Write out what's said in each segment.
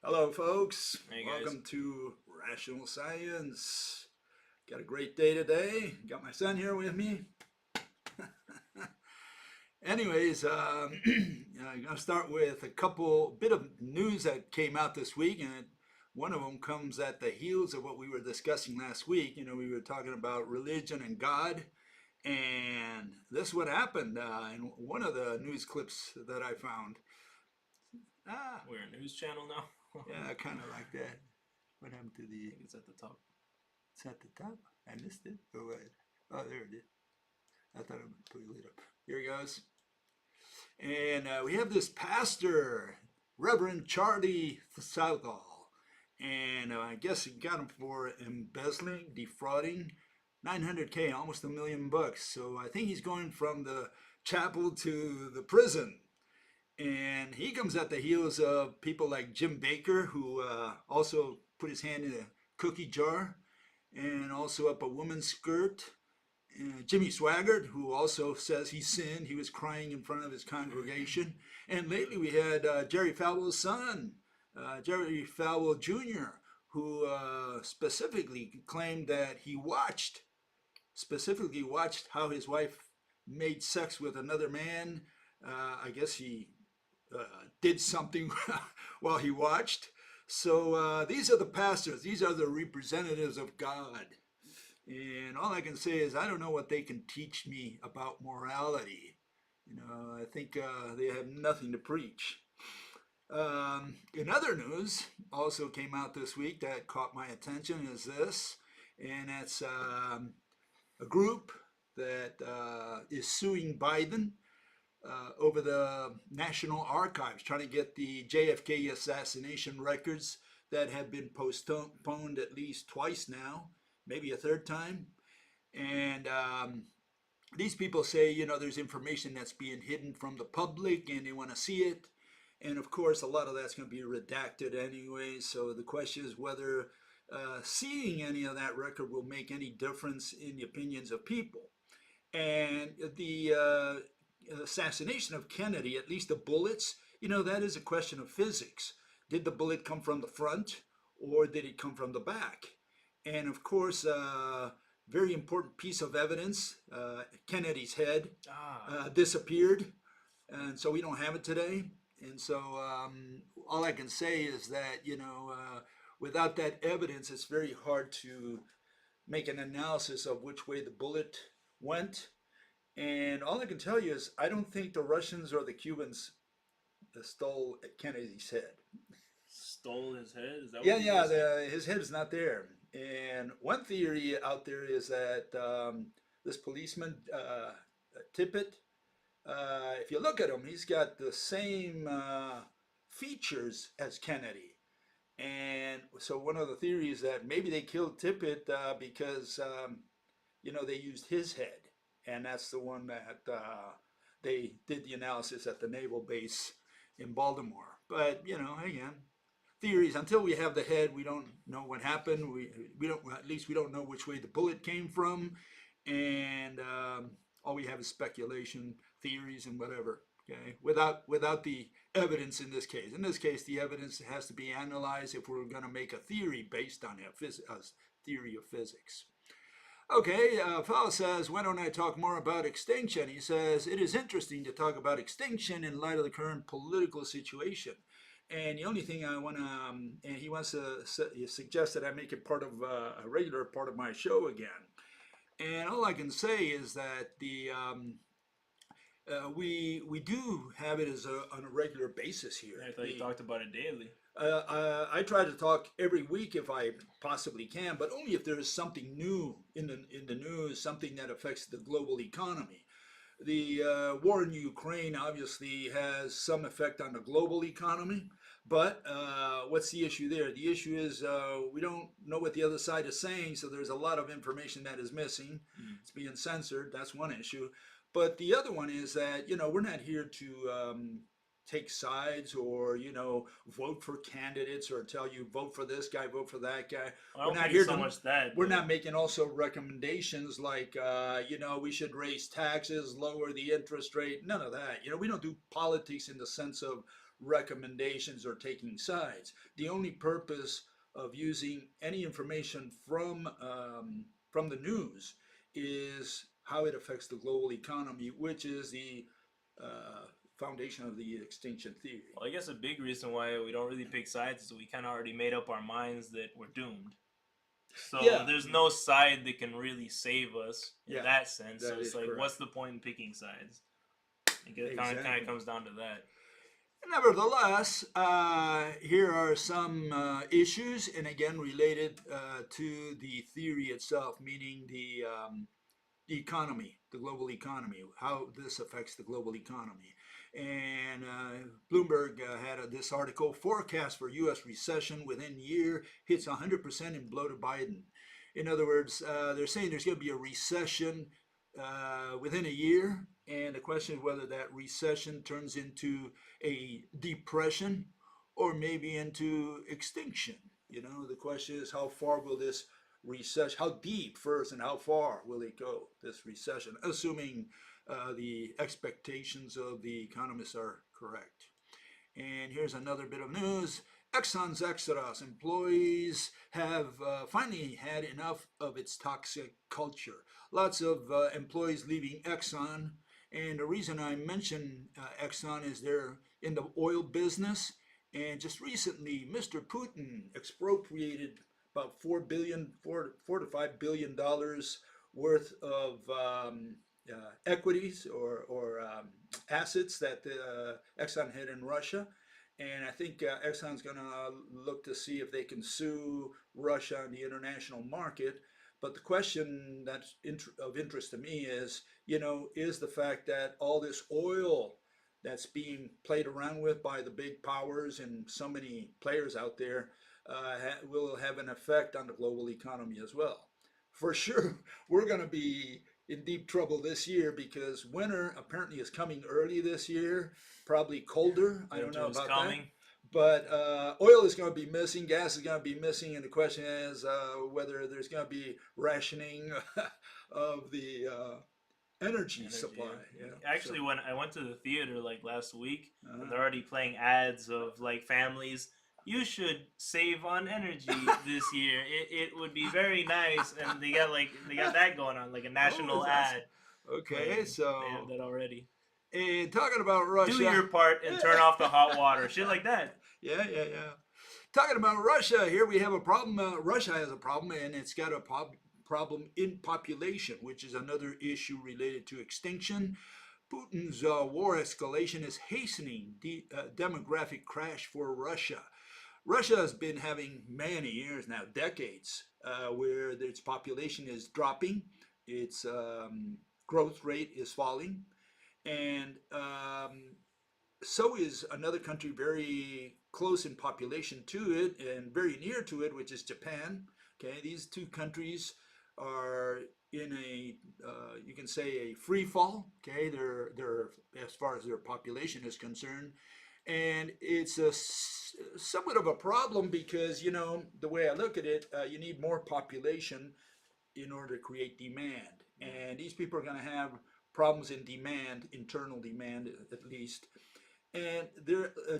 Hello, folks. Hey guys. Welcome to Rational Science. Got a great day today. Got my son here with me. Anyways, I'm going to start with a bit of news that came out this week, and one of them comes at the heels of what we were discussing last week. We were talking about religion and God, and this is what happened in one of the news clips that I found. Ah, We're a news channel now. yeah, kind of like that. What happened to I the? think it's at the top. It's at the top. I missed it. Oh, wait. Oh, there it is. I thought I would put it up. Here it goes. And we have this pastor, Reverend Charlie Southall. And I guess he got him for embezzling, defrauding, 900K, almost $1 million. So I think he's going from the chapel to the prison. And he comes at the heels of people like Jim Baker, who also put his hand in a cookie jar and also up a woman's skirt. Jimmy Swaggart, who also says he sinned. He was crying in front of his congregation. And lately we had Jerry Falwell's son, Jerry Falwell Jr., who specifically claimed that he specifically watched how his wife made sex with another man. I guess he did something while he watched. So these are the pastors. These are the representatives of God. And all I can say is I don't know what they can teach me about morality. I think they have nothing to preach. In other news, also came out this week that caught my attention is this, and that's a group that is suing Biden over the National Archives, trying to get the JFK assassination records that have been postponed at least twice now, maybe a third time. And these people say, there's information that's being hidden from the public and they want to see it. And of course, a lot of that's going to be redacted anyway. So the question is whether seeing any of that record will make any difference in the opinions of people. And the assassination of Kennedy, at least the bullets, that is a question of physics. Did the bullet come from the front or did it come from the back? And of course, very important piece of evidence, Kennedy's head disappeared. And so we don't have it today. And so all I can say is that, without that evidence, it's very hard to make an analysis of which way the bullet went. And all I can tell you is I don't think the Russians or the Cubans stole Kennedy's head. Stole his head? Is that Yeah, what you yeah, guys saying? his head is not there. And one theory out there is that this policeman, Tippit, if you look at him, he's got the same features as Kennedy. And so one of the theories that maybe they killed Tippit because, they used his head. And that's the one that they did the analysis at the naval base in Baltimore. But, again, theories. Until we have the head, we don't know what happened. We don't, at least we don't know which way the bullet came from. And all we have is speculation, theories, and whatever. Okay, without the evidence in this case. In this case, the evidence has to be analyzed if we're going to make a theory based on a theory of physics. Okay, fellow says, why don't I talk more about extinction? He says, it is interesting to talk about extinction in light of the current political situation. And the only thing I want to, and he wants to suggest that I make it part of a regular part of my show again. And all I can say is that we do have it as on a regular basis here. I thought you talked about it daily. I try to talk every week if I possibly can, but only if there is something new in the news, something that affects the global economy. The war in Ukraine obviously has some effect on the global economy, but what's the issue there? The issue is we don't know what the other side is saying, so there's a lot of information that is missing. It's being censored. That's one issue. But the other one is that, we're not here to take sides or vote for candidates or tell you vote for this guy, vote for that guy. Well, I don't think it's so much that. We're not making also recommendations like we should raise taxes, lower the interest rate, none of that. We don't do politics in the sense of recommendations or taking sides. The only purpose of using any information from the news is how it affects the global economy, which is the uh, foundation of the extinction theory. Well, I guess a big reason why we don't really pick sides is we kind of already made up our minds that we're doomed. So Yeah, there's no side that can really save us in yeah, that sense. that So is it's like, correct. what's the point in picking sides? It kind Exactly. of comes down to that. Nevertheless, here are some issues, and again related to the theory itself, meaning the economy, the global economy, how this affects the global economy. And Bloomberg had this article: forecast for U.S. recession within year hits 100% in blow to Biden. In other words, they're saying there's going to be a recession within a year, and the question is whether that recession turns into a depression or maybe into extinction. You know, the question is how far will this recession, how deep first and how far will it go, this recession, assuming the expectations of the economists are correct. And here's another bit of news. Exxon's Exodus. Employees have finally had enough of its toxic culture. Lots of employees leaving Exxon. And the reason I mention Exxon is they're in the oil business. And just recently, Mr. Putin expropriated about $4 to $5 billion worth of equities or assets that Exxon had in Russia. And I think Exxon's going to look to see if they can sue Russia on the international market. But the question that's of interest to me is, you know, is the fact that all this oil that's being played around with by the big powers and so many players out there will have an effect on the global economy as well. For sure, we're going to be in deep trouble this year because winter apparently is coming early this year, probably colder. I don't know about that. But oil is going to be missing, gas is going to be missing, and the question is whether there's going to be rationing of the energy supply. Yeah. Actually, when I went to the theater like last week, and they're already playing ads of like families. You should save on energy this year. It would be very nice, and they got that going on, like a national ad. Okay, playing. so They have that already. And talking about Russia, do your part and turn off the hot water, shit like that. Yeah. Talking about Russia, here we have a problem. Russia has a problem, and it's got a problem in population, which is another issue related to extinction. Putin's war escalation is hastening the demographic crash for Russia. Russia has been having many years now, decades, where its population is dropping, its growth rate is falling, and so is another country very close in population to it and very near to it, which is Japan. Okay, these two countries are in a you can say a free fall. Okay, they're as far as their population is concerned. And it's somewhat of a problem because, you know, the way I look at it, you need more population in order to create demand. And these people are going to have problems in demand, internal demand at least. And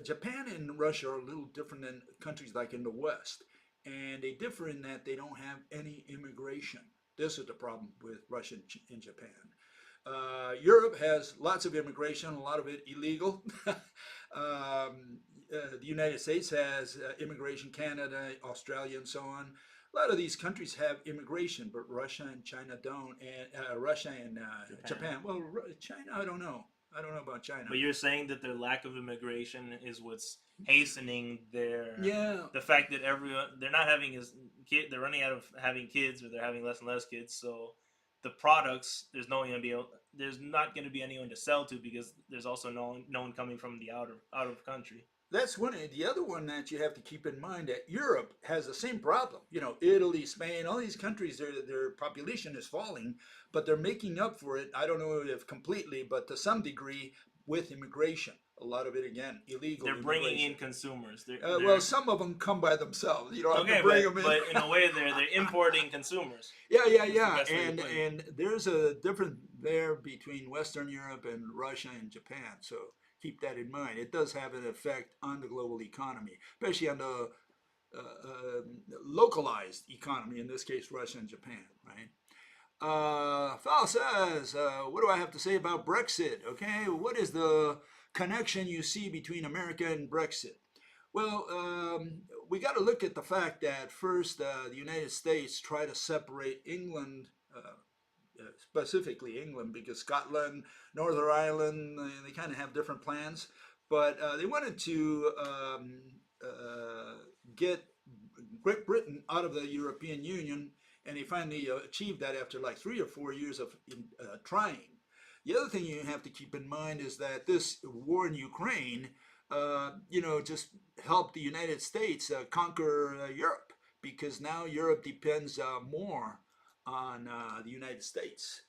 Japan and Russia are a little different than countries like in the West. And they differ in that they don't have any immigration. This is the problem with Russia and Japan. Europe has lots of immigration, a lot of it illegal. The United States has immigration, Canada, Australia, and so on. A lot of these countries have immigration, but Russia and China don't, and Russia and Japan. Well, China, I don't know. I don't know about China. But you're saying that their lack of immigration is what's hastening their the fact that they're not having they're running out of having kids, or they're having less and less kids. So the products, there's not going to be anyone to sell to, because there's also no one coming from the out of country. That's one. The other one that you have to keep in mind, that Europe has the same problem. You know, Italy, Spain, all these countries, their population is falling, but they're making up for it. I don't know if completely, but to some degree with immigration. A lot of it, again, illegal. They're bringing in consumers. Well, some of them come by themselves. You don't have to bring them in. But in a way, they're importing consumers. Yeah. And there's a difference there between Western Europe and Russia and Japan. So keep that in mind. It does have an effect on the global economy, especially on the localized economy, in this case, Russia and Japan, right? Fal says, what do I have to say about Brexit? Okay, what is the connection you see between America and Brexit? Well, we got to look at the fact that first, the United States tried to separate England, specifically England, because Scotland, Northern Ireland, they kind of have different plans. But they wanted to get Great Britain out of the European Union, and they finally achieved that after like 3 or 4 years of trying. The other thing you have to keep in mind is that this war in Ukraine, just helped the United States conquer Europe, because now Europe depends more on the United States.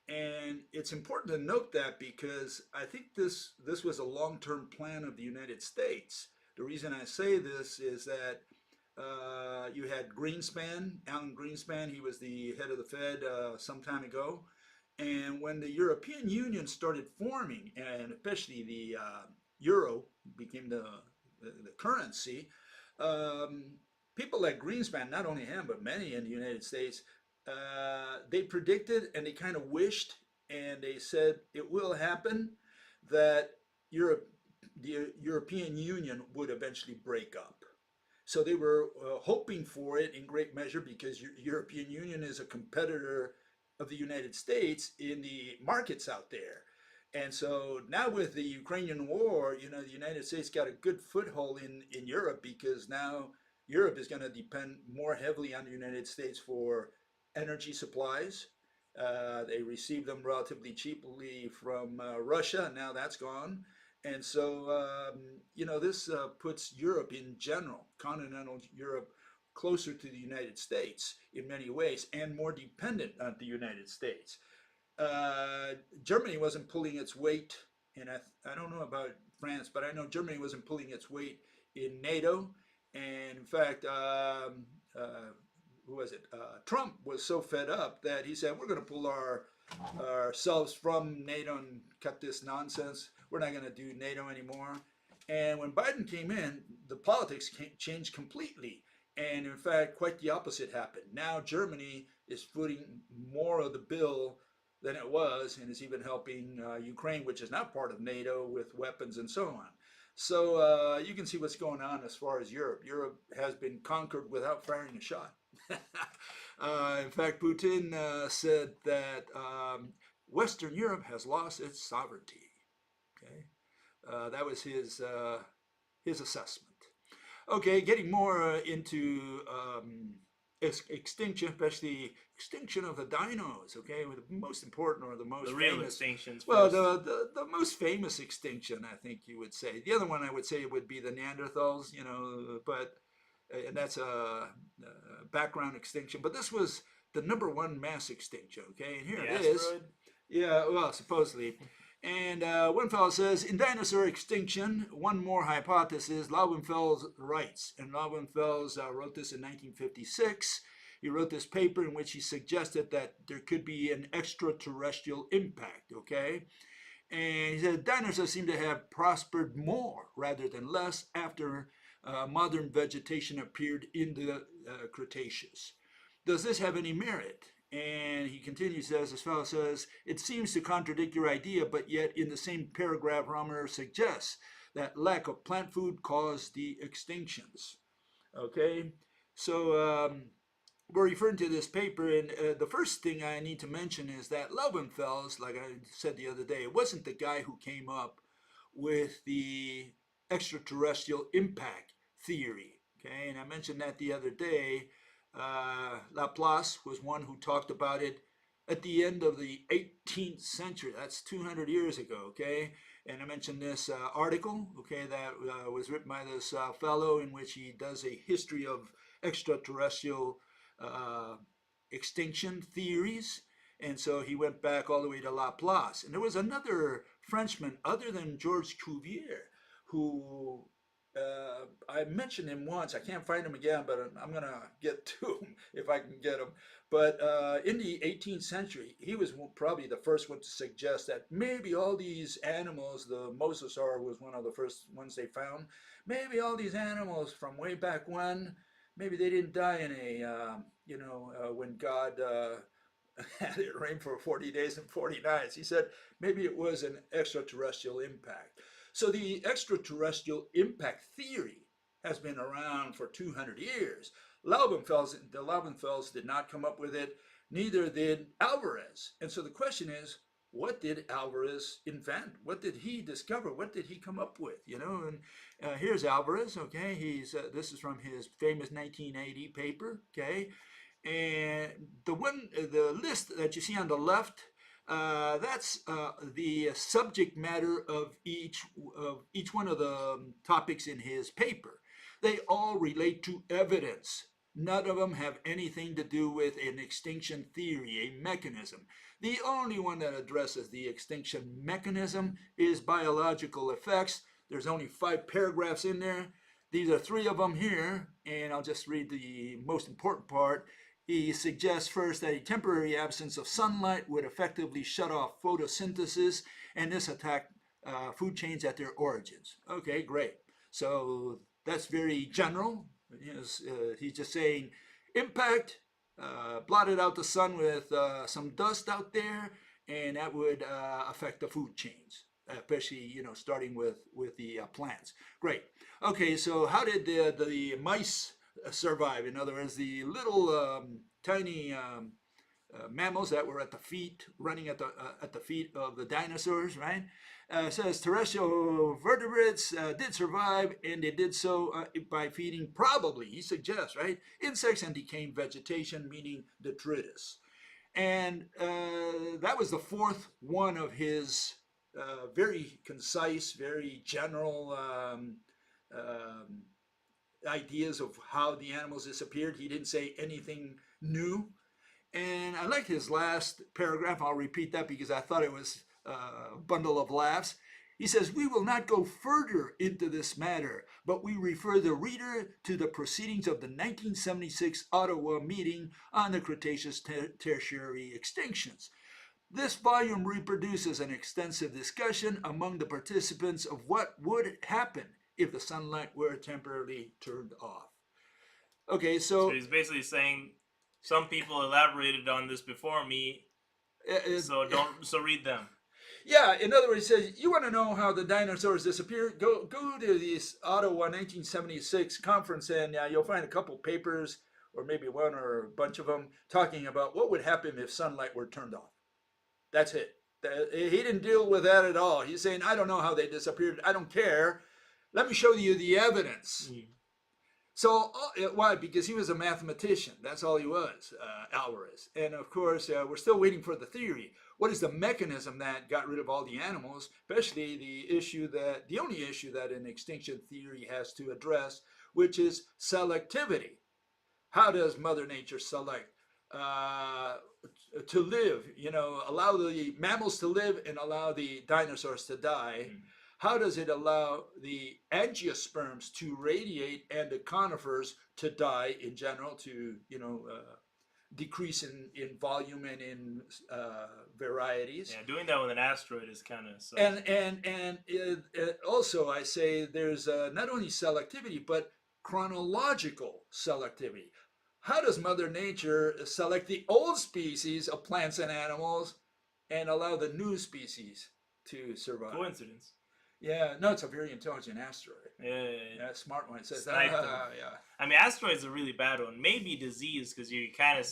And it's important to note that, because I think this was a long-term plan of the United States. The reason I say this is that you had Greenspan, Alan Greenspan. He was the head of the Fed some time ago. And when the European Union started forming, and especially the euro became the currency, people like Greenspan, not only him, but many in the United States, they predicted and they kind of wished, and they said it will happen, that the European Union would eventually break up. So they were hoping for it in great measure, because European Union is a competitor of the United States in the markets out there. And so now with the Ukrainian war, the United States got a good foothold in Europe, because now Europe is going to depend more heavily on the United States for energy supplies. They received them relatively cheaply from Russia. Now that's gone. And so, this puts Europe in general, continental Europe, closer to the United States in many ways, and more dependent on the United States. Germany wasn't pulling its weight, and I don't know about France, but I know Germany wasn't pulling its weight in NATO. And in fact, who was it? Trump was so fed up that he said, we're going to pull ourselves from NATO and cut this nonsense. We're not going to do NATO anymore. And when Biden came in, the politics changed completely. And in fact, quite the opposite happened. Now Germany is footing more of the bill than it was, and is even helping Ukraine, which is not part of NATO, with weapons and so on. So you can see what's going on as far as Europe. Europe has been conquered without firing a shot. In fact, Putin said that Western Europe has lost its sovereignty. Okay, that was his assessment. Okay, getting more into extinction, especially extinction of the dinos. Okay, the most important, or the most real famous extinctions. Well, the most famous extinction, I think you would say. The other one I would say would be the Neanderthals. But and that's a background extinction. But this was the #1 mass extinction. Okay, and here it is. Yeah, well, supposedly. And one fellow says, in dinosaur extinction, one more hypothesis, Laubenfels writes. And Laubenfels wrote this in 1956. He wrote this paper in which he suggested that there could be an extraterrestrial impact, okay? And he said dinosaurs seem to have prospered more rather than less after modern vegetation appeared in the Cretaceous. Does this have any merit? And he continues, as this fellow says, it seems to contradict your idea, but yet in the same paragraph, Romer suggests that lack of plant food caused the extinctions. Okay, so we're referring to this paper, and the first thing I need to mention is that Laubenfels, like I said the other day, wasn't the guy who came up with the extraterrestrial impact theory. Okay, and I mentioned that the other day. Laplace was one who talked about it at the end of the 18th century. That's 200 years ago, okay? And I mentioned this article, okay, that was written by this fellow, in which he does a history of extraterrestrial extinction theories. And so he went back all the way to Laplace. And there was another Frenchman, other than Georges Cuvier, who I mentioned him once. I can't find him again, but I'm going to get to him if I can get him. But in the 18th century, he was probably the first one to suggest that maybe all these animals, the mosasaur was one of the first ones they found, maybe all these animals from way back when, maybe they didn't die in when God had it rain for 40 days and 40 nights. He said maybe it was an extraterrestrial impact. So the extraterrestrial impact theory has been around for 200 years. The Laubenfels did not come up with it, neither did Alvarez. And so the question is, what did Alvarez invent? What did he discover? What did he come up with? And here's Alvarez. Okay, this is from his famous 1980 paper. Okay, and the list that you see on the left, that's the subject matter of each one of the topics in his paper. They all relate to evidence. None of them have anything to do with an extinction theory, a mechanism. The only one that addresses the extinction mechanism is biological effects. There's only 5 paragraphs in there. These are 3 of them here, and I'll just read the most important part. He suggests first that a temporary absence of sunlight would effectively shut off photosynthesis, and this attacked food chains at their origins. Okay, great. So that's very general. He's just saying impact, blotted out the sun with some dust out there, and that would affect the food chains, especially starting with the plants. Great. Okay, so how did the mice survive? In other words, the little tiny mammals that were at the feet, running at the feet of the dinosaurs, right? Says terrestrial vertebrates did survive, and they did so by feeding, probably, he suggests, right, insects and decaying vegetation, meaning detritus. And that was the 4th one of his very concise, very general ideas of how the animals disappeared. He didn't say anything new. And I like his last paragraph. I'll repeat that because I thought it was a bundle of laughs. He says, "We will not go further into this matter, but we refer the reader to the proceedings of the 1976 Ottawa meeting on the Cretaceous tertiary extinctions. This volume reproduces an extensive discussion among the participants of what would happen if the sunlight were temporarily turned off." Okay, so he's basically saying some people elaborated on this before me, so read them. Yeah, in other words, he says, you want to know how the dinosaurs disappeared? Go to this Ottawa 1976 conference, and you'll find a couple papers, or maybe one or a bunch of them, talking about what would happen if sunlight were turned off. That's it. He didn't deal with that at all. He's saying, I don't know how they disappeared. I don't care. Let me show you the evidence. So, why? Because he was a mathematician. That's all he was, Alvarez. And of course, we're still waiting for the theory. What is the mechanism that got rid of all the animals, especially the only issue that an extinction theory has to address, which is selectivity. How does Mother Nature select to live? Allow the mammals to live and allow the dinosaurs to die. How does it allow the angiosperms to radiate and the conifers to die in general, to decrease in volume and in varieties? Yeah, doing that with an asteroid is kind of so. And also I say there's not only selectivity but chronological selectivity. How does Mother Nature select the old species of plants and animals and allow the new species to survive? Coincidence. Yeah, no, it's a very intelligent asteroid. Yeah, smart one. It says yeah. I mean, asteroids are a really bad one. Maybe disease, because you kind of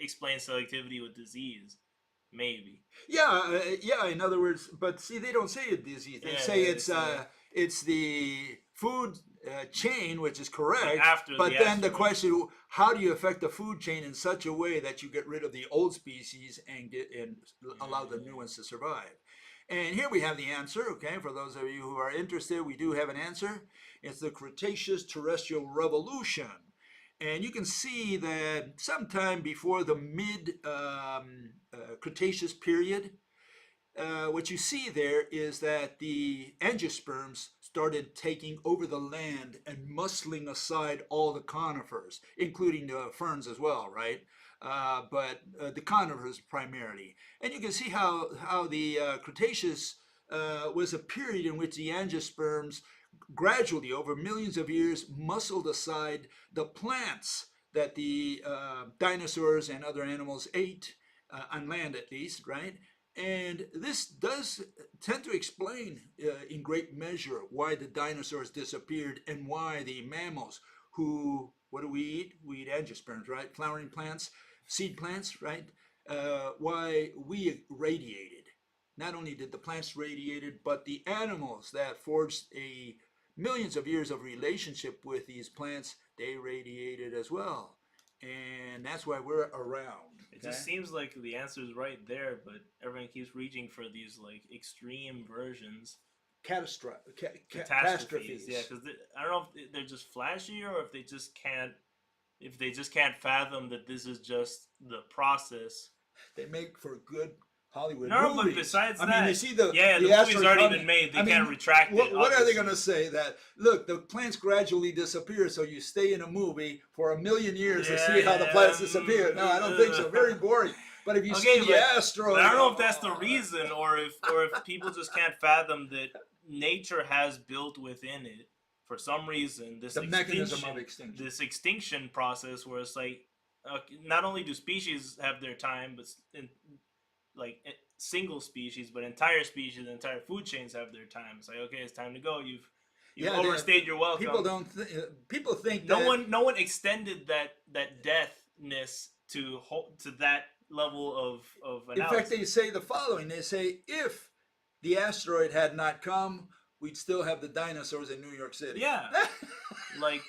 explain selectivity with disease. Maybe. Yeah. In other words, but see, they don't say it's disease. They say it's the food chain, which is correct. But then the question: how do you affect the food chain in such a way that you get rid of the old species and allow the new ones to survive? And here we have the answer, okay? For those of you who are interested, we do have an answer. It's the Cretaceous terrestrial revolution. And you can see that sometime before the mid-Cretaceous period, what you see there is that the angiosperms started taking over the land and muscling aside all the conifers, including the ferns as well, right? But the conifers primarily. And you can see how the Cretaceous was a period in which the angiosperms gradually, over millions of years, muscled aside the plants that the dinosaurs and other animals ate, on land at least, right? And this does tend to explain, in great measure, why the dinosaurs disappeared and why the mammals, who, what do we eat? We eat angiosperms, right? Flowering plants, seed plants, right? Why we radiated. Not only did the plants radiated, but the animals that forged a millions of years of relationship with these plants, they radiated as well. And that's why we're around. It just seems like the answer is right there, but everyone keeps reaching for these like extreme versions. Catastrophes. Yeah, because I don't know if they're just flashy or if they just can't. If they just can't fathom that this is just the process. They make for good Hollywood no, movies. But besides I that, mean, you see the movie's already been made. They can't retract it. What are they going to say? That look, the plants gradually disappear, so you stay in a movie for 1,000,000 years to see how the plants disappear. No, I don't think so. Very boring. But if you see the asteroid, I don't know if that's the reason, or if people just can't fathom that nature has built within it for some reason this mechanism of extinction. This extinction process, where it's like not only do species have their time, but single species, but entire species, entire food chains have their time. It's like, okay, it's time to go. You've overstayed your welcome. People think no one extended that deathness to that level of analysis. In fact, they say the following. They say if the asteroid had not come, we'd still have the dinosaurs in New York City. Yeah. Like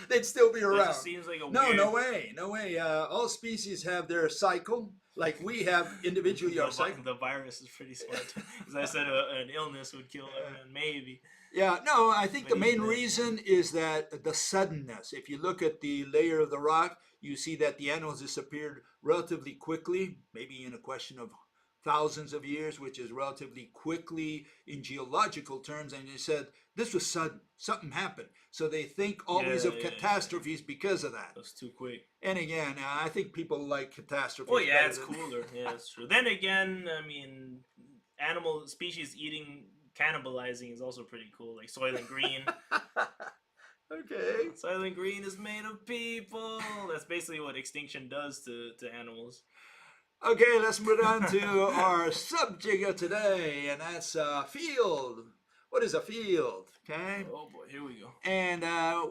they'd still be around. It just seems like a no way. All species have their cycle, like we have individually our cycle. The virus is pretty smart. As I said, an illness would kill everyone, maybe. Yeah, no, I think the main reason is that the suddenness. If you look at the layer of the rock, you see that the animals disappeared relatively quickly, maybe in a question of thousands of years, which is relatively quickly in geological terms. And they said this was sudden. Something happened. So they think always of catastrophes because of that. That's too quick. And again, I think people like catastrophes. Well, yeah, it's cooler. Yeah, it's true. Then again, I mean, animal species eating, cannibalizing is also pretty cool. Like Soylent Green. Okay. Soylent Green is made of people. That's basically what extinction does to animals. Okay, let's move on to our subject of today, and that's field. What is a field? Okay. Oh boy, here we go. And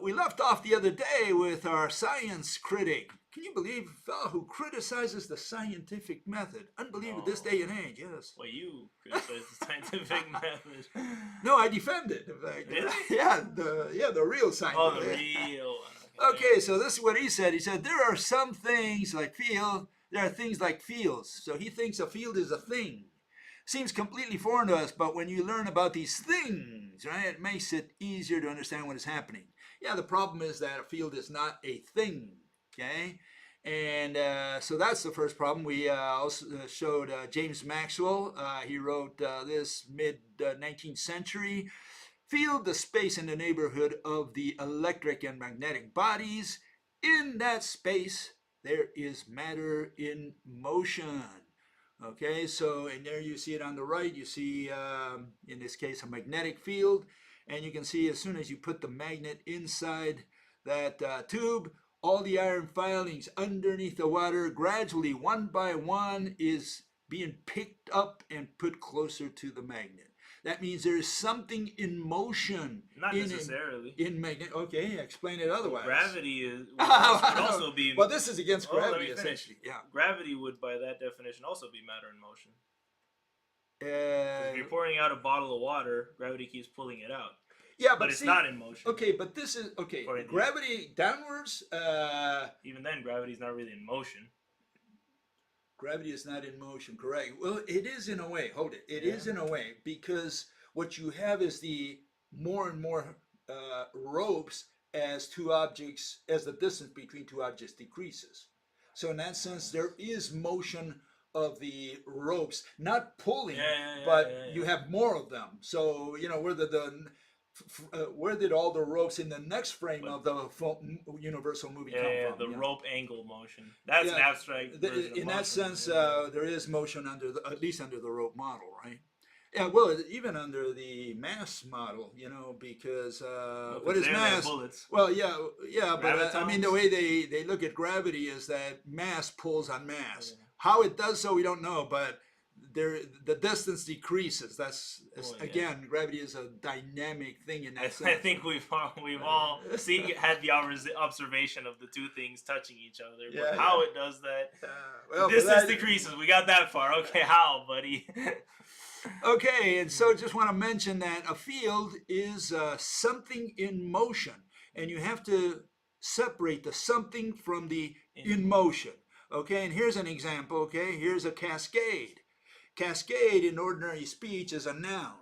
we left off the other day with our science critic. Can you believe a fellow who criticizes the scientific method? Unbelievable this day and age, yes. Well, you criticize the scientific method. No, I defend it. In fact. Really? The real science. Oh, the real one. Okay, so this is what he said. He said, there are some things like field, there are things like fields. So he thinks a field is a thing. Seems completely foreign to us, but when you learn about these things, right, it makes it easier to understand what is happening. Yeah, the problem is that a field is not a thing, okay? And so that's the first problem. We also showed James Maxwell. He wrote this mid-19th century. Field, the space in the neighborhood of the electric and magnetic bodies. In that space, there is matter in motion. Okay, so and there you see it on the right. You see, in this case, a magnetic field. And you can see as soon as you put the magnet inside that tube, all the iron filings underneath the water gradually, one by one, is being picked up and put closer to the magnet. That means there is something in motion. Not necessarily. In magnet. Okay, explain it otherwise. Gravity would also be. Well, this is against gravity, essentially. Yeah. Gravity would, by that definition, also be matter in motion. If you're pouring out a bottle of water, gravity keeps pulling it out. Yeah, but it's not in motion. Okay, but this is okay. Gravity downwards. Even then, gravity is not really in motion. Gravity is not in motion, correct. Well, it is in a way. Hold it. It is in a way, because what you have is the more and more ropes as the distance between two objects decreases. So in that sense, there is motion of the ropes, not pulling, Yeah, but yeah. you have more of them. So where did all the ropes in the next frame But of the universal movie come yeah, from? the rope angle motion. That's an Yeah, abstract version of in that motion. sense, Yeah. there is motion at least under the rope model, right? Yeah, well, even under the mass model, because Well, what because is there they have mass? bullets. Well, yeah, yeah, but I mean, the Gravitons. way they look at gravity is that mass pulls on mass. Yeah. How it does so, we don't know, but the distance decreases. Well, yeah. Again, gravity is a dynamic thing in I, that I sense. think we've all had the observation of the two things touching each other, but Yeah, how yeah. it does that, the Well, for distance that, decreases. We got that far. Okay, how, buddy? okay, and so just want to mention that a field is something in motion, and you have to separate the something from the in motion. Okay, and here's an example. Okay, here's a cascade. Cascade in ordinary speech is a noun.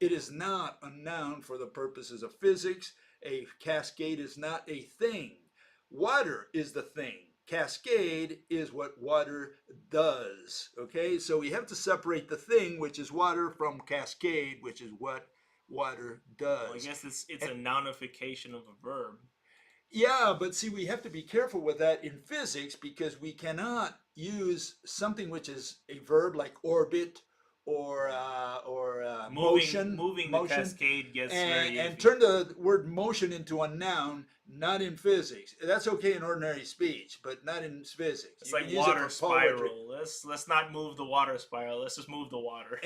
It is not a noun for the purposes of physics. A cascade is not a thing. Water is the thing. Cascade is what water does. Okay, so we have to separate the thing, which is water, from cascade, which is what water does. Well, I guess it's a nounification of a verb. Yeah, but see, we have to be careful with that in physics because we cannot use something which is a verb like orbit or motion, Moving the cascade gets very and iffy. turn the word motion into a noun. Not in physics. That's okay in ordinary speech, but not in physics. It's You like can use water it for poetry. spiral. Let's not move the water spiral. Let's just move the water.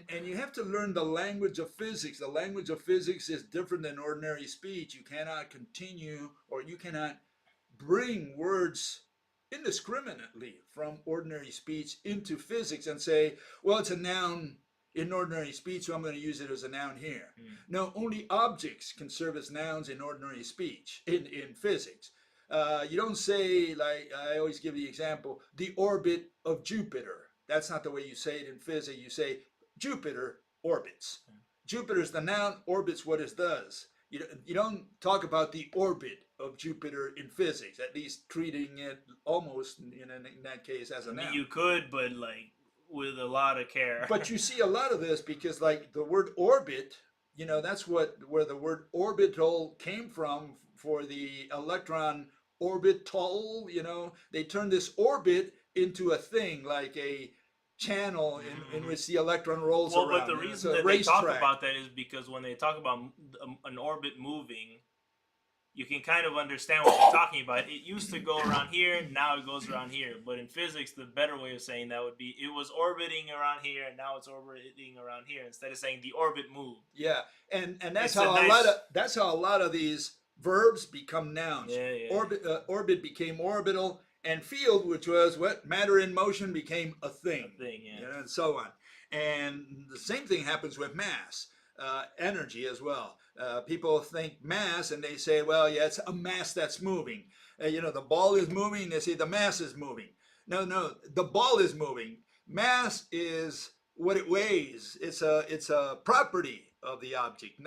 And you have to learn the language of physics. The language of physics is different than ordinary speech. You cannot continue, or you cannot bring words indiscriminately from ordinary speech into physics and say, well, it's a noun in ordinary speech, so I'm going to use it as a noun here. No, only objects can serve as nouns in ordinary speech, in physics. You don't say, like I always give the example, the orbit of Jupiter. That's not the way you say it in physics. You say Jupiter orbits. Jupiter's the noun, orbits what it does. You don't talk about the orbit of Jupiter in physics, at least treating it almost in that case as a noun. You could, but like with a lot of care. But you see a lot of this because like the word orbit, that's where the word orbital came from for the electron orbital, they turned this orbit into a thing like a channel in which the electron rolls around. Well, but the reason that they talk about that is because when they talk about an orbit moving, you can kind of understand what they're talking about. It used to go around here, now it goes around here. But in physics, the better way of saying that would be it was orbiting around here, and now it's orbiting around here. Instead of saying the orbit moved. Yeah, and that's how a lot of these verbs become nouns. Yeah. Orbit became orbital, and field, which was what matter in motion, became a thing. Yeah. And so on. And the same thing happens with mass. Energy as well. People think mass and they say, well, yeah, it's a mass that's moving. The ball is moving. They say the mass is moving. No, the ball is moving. Mass is what it weighs. It's a property of the object.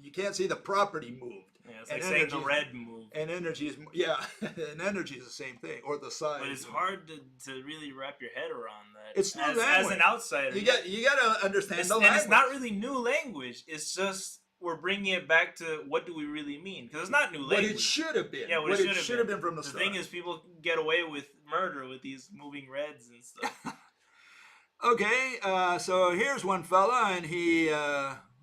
You can't say the property moved. Yeah, it's like saying the red moved. And energy is and energy is the same thing, or the size. But it's hard to really wrap your head around that. It's new language. As an outsider, you got to understand the language. And it's not really new language. It's just we're bringing it back to what do we really mean? Because it's not new language. What it should have been. Yeah, what it should have been from the start. The thing is, people get away with murder with these moving reds and stuff. Okay, so here's one fella, and he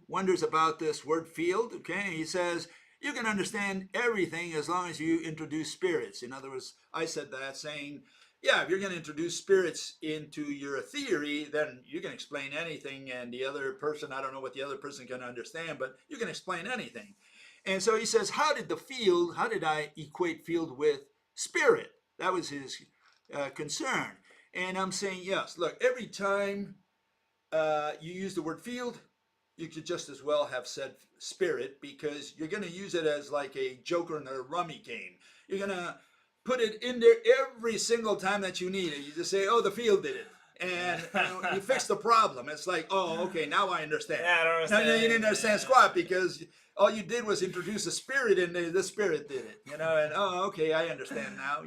wonders about this word field. Okay, he says, you can understand everything as long as you introduce spirits. In other words, I said that saying, yeah, if you're going to introduce spirits into your theory, then you can explain anything, and the other person, I don't know what the other person can understand, but you can explain anything. And so he says, how did I equate field with spirit? That was his concern. And I'm saying, yes, look, every time you use the word field, you could just as well have said spirit, because you're going to use it as like a joker in a rummy game. You're going to put it in there every single time that you need it. You just say, oh, the field did it. And you fix the problem. It's like, oh, okay, now I understand. Yeah, I don't understand. No, you didn't understand squat because all you did was introduce a spirit in there. The spirit did it, and oh, okay, I understand now.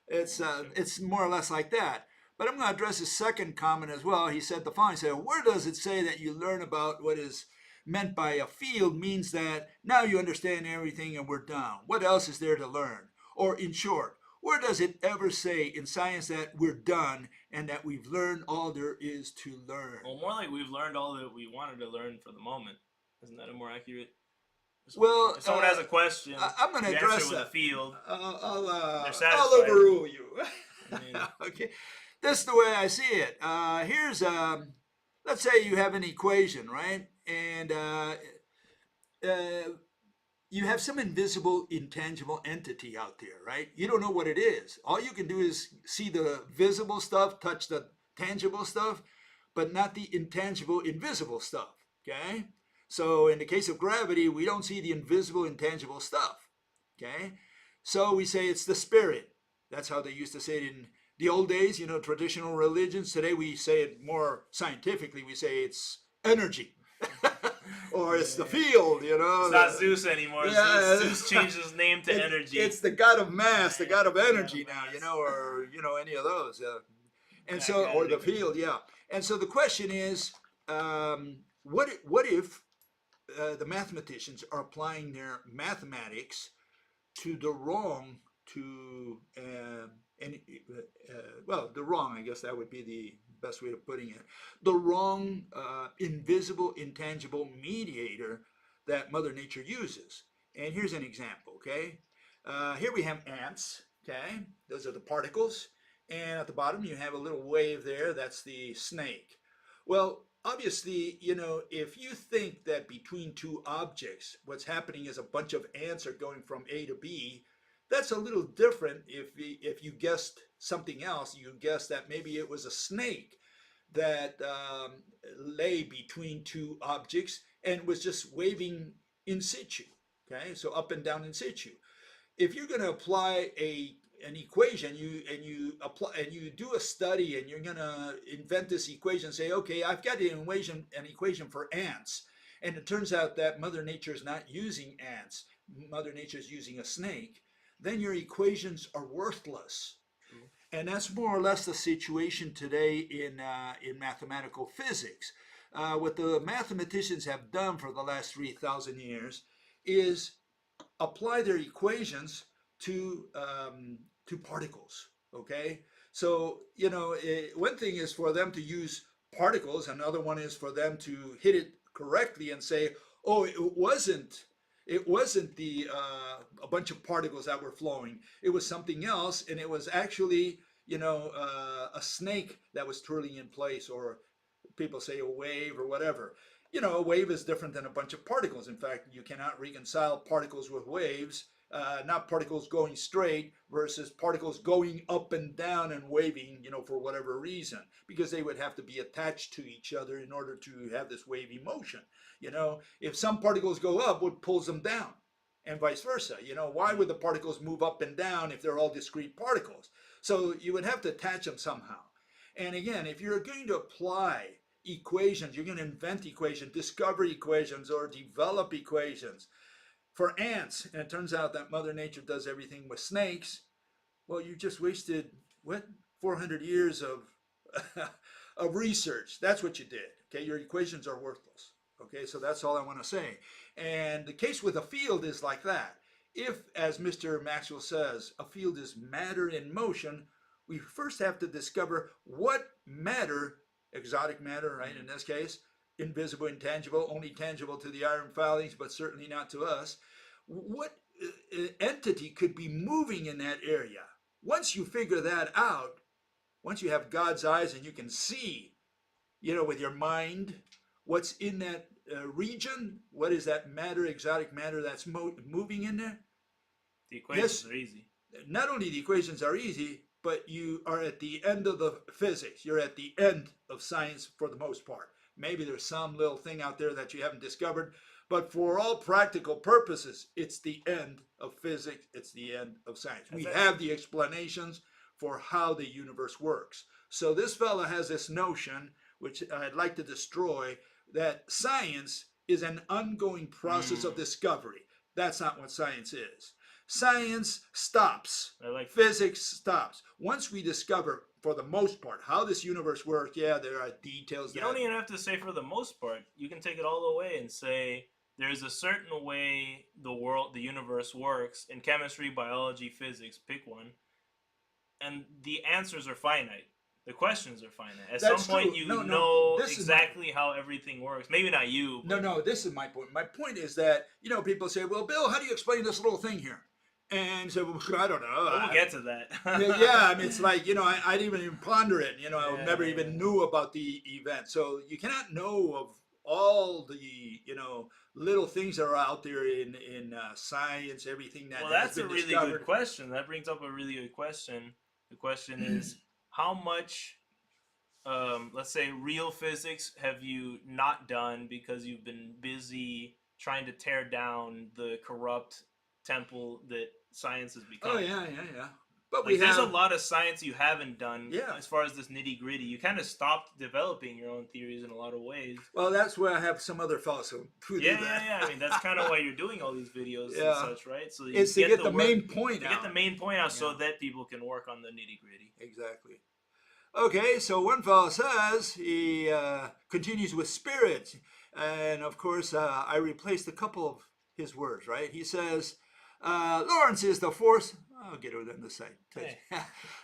It's more or less like that. But I'm going to address his second comment as well. He said the following, he said, where does it say that you learn about what is meant by a field means that now you understand everything and we're done? What else is there to learn? Or in short, where does it ever say in science that we're done and that we've learned all there is to learn? Well, more like we've learned all that we wanted to learn for the moment. Isn't that a more accurate? Well, if someone has a question, I'm going to address with a field. I'll overrule you. I mean, okay, this is the way I see it. Here's let's say you have an equation, right? And you have some invisible, intangible entity out there, right? You don't know what it is. All you can do is see the visible stuff, touch the tangible stuff, but not the intangible, invisible stuff, okay? So in the case of gravity, we don't see the invisible, intangible stuff, okay? So we say it's the spirit. That's how they used to say it in the old days, traditional religions. Today we say it more scientifically. We say it's energy. Or it's the field, It's not Zeus anymore. Yeah. Zeus changed his name to energy. It's the god of mass, the god of energy now, or any of those. And so, or the field, yeah. And so the question is, what if the mathematicians are applying their mathematics to the wrong, the wrong, I guess that would be the best way of putting it, the wrong invisible, intangible mediator that Mother Nature uses. And here's an example, okay? Here we have ants, okay? Those are the particles. And at the bottom you have a little wave there, that's the snake. Well, obviously, if you think that between two objects, what's happening is a bunch of ants are going from A to B, that's a little different if you guessed something else. You guessed that maybe it was a snake that lay between two objects and was just waving in situ, okay? So up and down in situ. If you're going to apply an equation, you do a study and you're going to invent this equation, say, okay, I've got an equation for ants, and it turns out that Mother Nature is not using ants, Mother Nature is using a snake, then your equations are worthless. True. And that's more or less the situation today in mathematical physics. What the mathematicians have done for the last 3,000 years is apply their equations to particles, okay? So, one thing is for them to use particles, another one is for them to hit it correctly and say, oh, it wasn't a bunch of particles that were flowing. It was something else, and it was actually, a snake that was twirling in place, or people say a wave or whatever. A wave is different than a bunch of particles. In fact, you cannot reconcile particles with waves, not particles going straight versus particles going up and down and waving, for whatever reason, because they would have to be attached to each other in order to have this wavy motion. If some particles go up, what pulls them down? And vice versa. Why would the particles move up and down if they're all discrete particles? So you would have to attach them somehow. And again, if you're going to apply equations, you're going to invent equations, discover equations, or develop equations for ants, and it turns out that Mother Nature does everything with snakes, well, you just wasted, 400 years of of research. That's what you did. Okay, your equations are worthless. Okay, so that's all I want to say. And the case with a field is like that. If, as Mr. Maxwell says, a field is matter in motion, we first have to discover what matter, exotic matter, right, in this case, invisible, intangible, only tangible to the iron filings, but certainly not to us, what entity could be moving in that area? Once you figure that out, once you have God's eyes and you can see, with your mind, what's in that region, what is that matter, exotic matter that's moving in there? The equations are easy. Not only the equations are easy, but you are at the end of the physics. You're at the end of science for the most part. Maybe there's some little thing out there that you haven't discovered, but for all practical purposes, it's the end of physics. It's the end of science. We have the explanations for how the universe works. So this fella has this notion, which I'd like to destroy, that science is an ongoing process of discovery. That's not what science is. science stops. Physics stops. Once we discover, for the most part, how this universe works, yeah, there are details. You don't even have to say for the most part. You can take it all the way and say there's a certain way the universe works in chemistry, biology, physics, pick one, and the answers are finite. The questions are finite. At some point, you know exactly how everything works. Maybe not you. No, this is my point. My point is that, people say, well, Bill, how do you explain this little thing here? And so, I don't know. We'll get to that. I mean, it's like, I didn't even ponder it. I never even knew about the event. So you cannot know of all the, little things that are out there in science, everything that that's a really good question. That brings up a really good question. The question is, how much, let's say, real physics have you not done because you've been busy trying to tear down the corrupt temple that science has become? Oh, yeah. But there's a lot of science you haven't done as far as this nitty gritty. You kind of stopped developing your own theories in a lot of ways. Well, that's where I have some other fellows who do that. Yeah. I mean, that's kind of why you're doing all these videos and such, right? So it's to get the main point out. To get the main point out so that people can work on the nitty gritty. Exactly. Okay, so one fellow says, he continues with spirit. And, of course, I replaced a couple of his words, right? He says, Lawrence is the force. I'll get it on the side. Hey.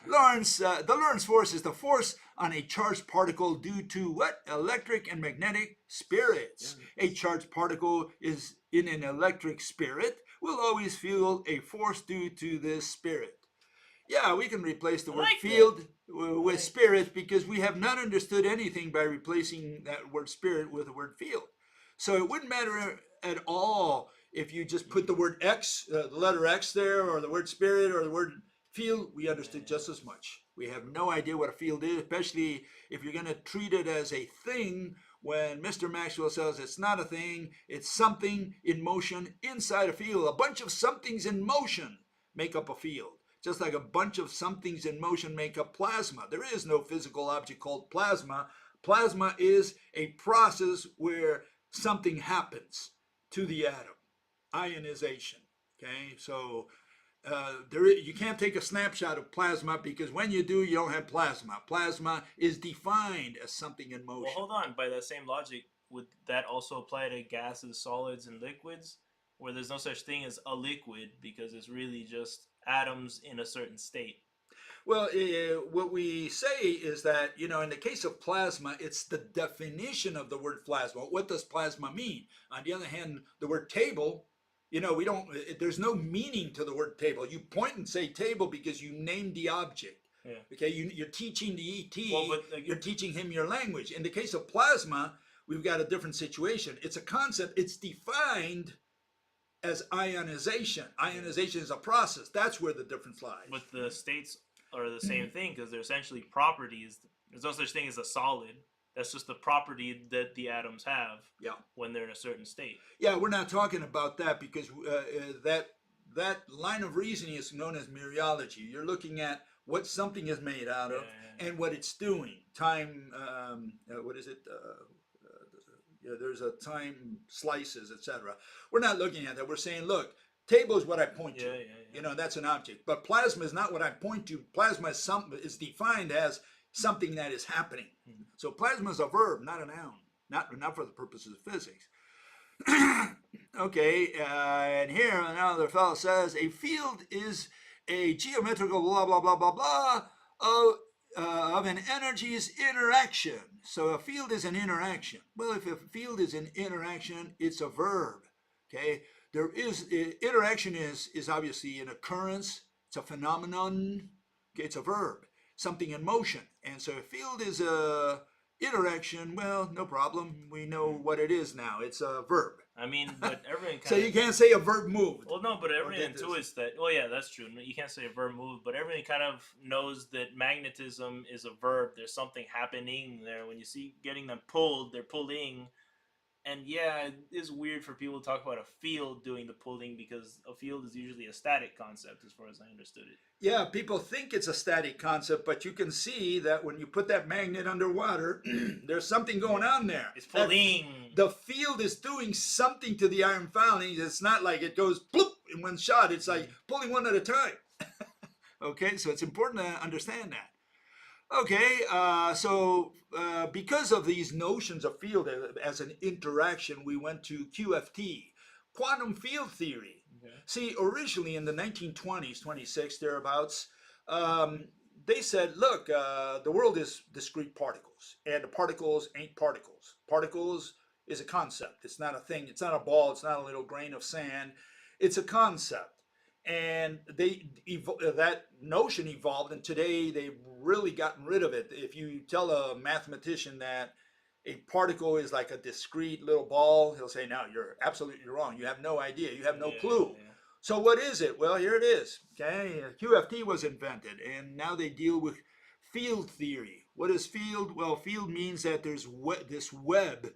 The Lorentz force is the force on a charged particle due to what? Electric and magnetic spirits. Yeah. A charged particle is in an electric spirit will always feel a force due to this spirit. Yeah, we can replace the word field with spirit because we have not understood anything by replacing that word spirit with the word field. So it wouldn't matter at all if you just put the word X, the letter X there, or the word spirit, or the word field. We understood just as much. We have no idea what a field is, especially if you're going to treat it as a thing when Mr. Maxwell says it's not a thing, it's something in motion inside a field. A bunch of somethings in motion make up a field. Just like a bunch of somethings in motion make up plasma. There is no physical object called plasma. Plasma is a process where something happens to the atom. Ionization. Okay, so you can't take a snapshot of plasma because when you do, you don't have plasma. Plasma is defined as something in motion. Well, hold on. By that same logic, would that also apply to gases, solids, and liquids, where there's no such thing as a liquid because it's really just atoms in a certain state? Well, what we say is that, in the case of plasma, it's the definition of the word plasma. What does plasma mean? On the other hand, the word table, there's no meaning to the word table. You point and say table because you named the object. Yeah. Okay, you're teaching the ET, you're teaching him your language. In the case of plasma, we've got a different situation. It's a concept, it's defined as ionization. Ionization is a process. That's where the difference lies. But the states are the same thing because they're essentially properties. There's no such thing as a solid. That's just the property that the atoms have when they're in a certain state. Yeah, we're not talking about that because that line of reasoning is known as mereology. You're looking at what something is made out of and what it's doing. Time, what is it? There's a time slices, etc. We're not looking at that. We're saying, look, table is what I point to. That's an object. But plasma is not what I point to. Plasma is defined as something that is happening. Mm-hmm. So plasma is a verb, not a noun. Not for the purposes of physics. Okay, and here another fellow says a field is a geometrical blah blah blah blah blah of an energy's interaction. So a field is an interaction. Well, if a field is an interaction, it's a verb. Okay, there is interaction is obviously an occurrence. It's a phenomenon. Okay, it's a verb, something in motion. And so a field is a interaction. Well, no problem. We know what it is now. It's a verb. I mean, but everyone kind so you can't say a verb moved. Well, no, but everyone intuits that. Well, yeah, that's true. You can't say a verb moved, but everyone kind of knows that magnetism is a verb. There's something happening there. When you see getting them pulled, they're pulling. And yeah, it is weird for people to talk about a field doing the pulling because a field is usually a static concept as far as I understood it. Yeah, people think it's a static concept, but you can see that when you put that magnet underwater, there's something going on there. It's pulling. The field is doing something to the iron filings. It's not like it goes bloop in one shot. It's like pulling one at a time. Okay, so it's important to understand that. Okay, because of these notions of field as an interaction, we went to QFT, quantum field theory. Okay. See, originally in the 1920s, 26 thereabouts, they said, look, the world is discrete particles, and the particles ain't particles. Particles is a concept. It's not a thing. It's not a ball. It's not a little grain of sand. It's a concept. And that notion evolved, and today they've really gotten rid of it. If you tell a mathematician that a particle is like a discrete little ball, he'll say, no, you're absolutely wrong. You have no idea. You have no clue. Yeah. So what is it? Well, here it is. Okay, QFT was invented, and now they deal with field theory. What is field? Well, field means that there's this web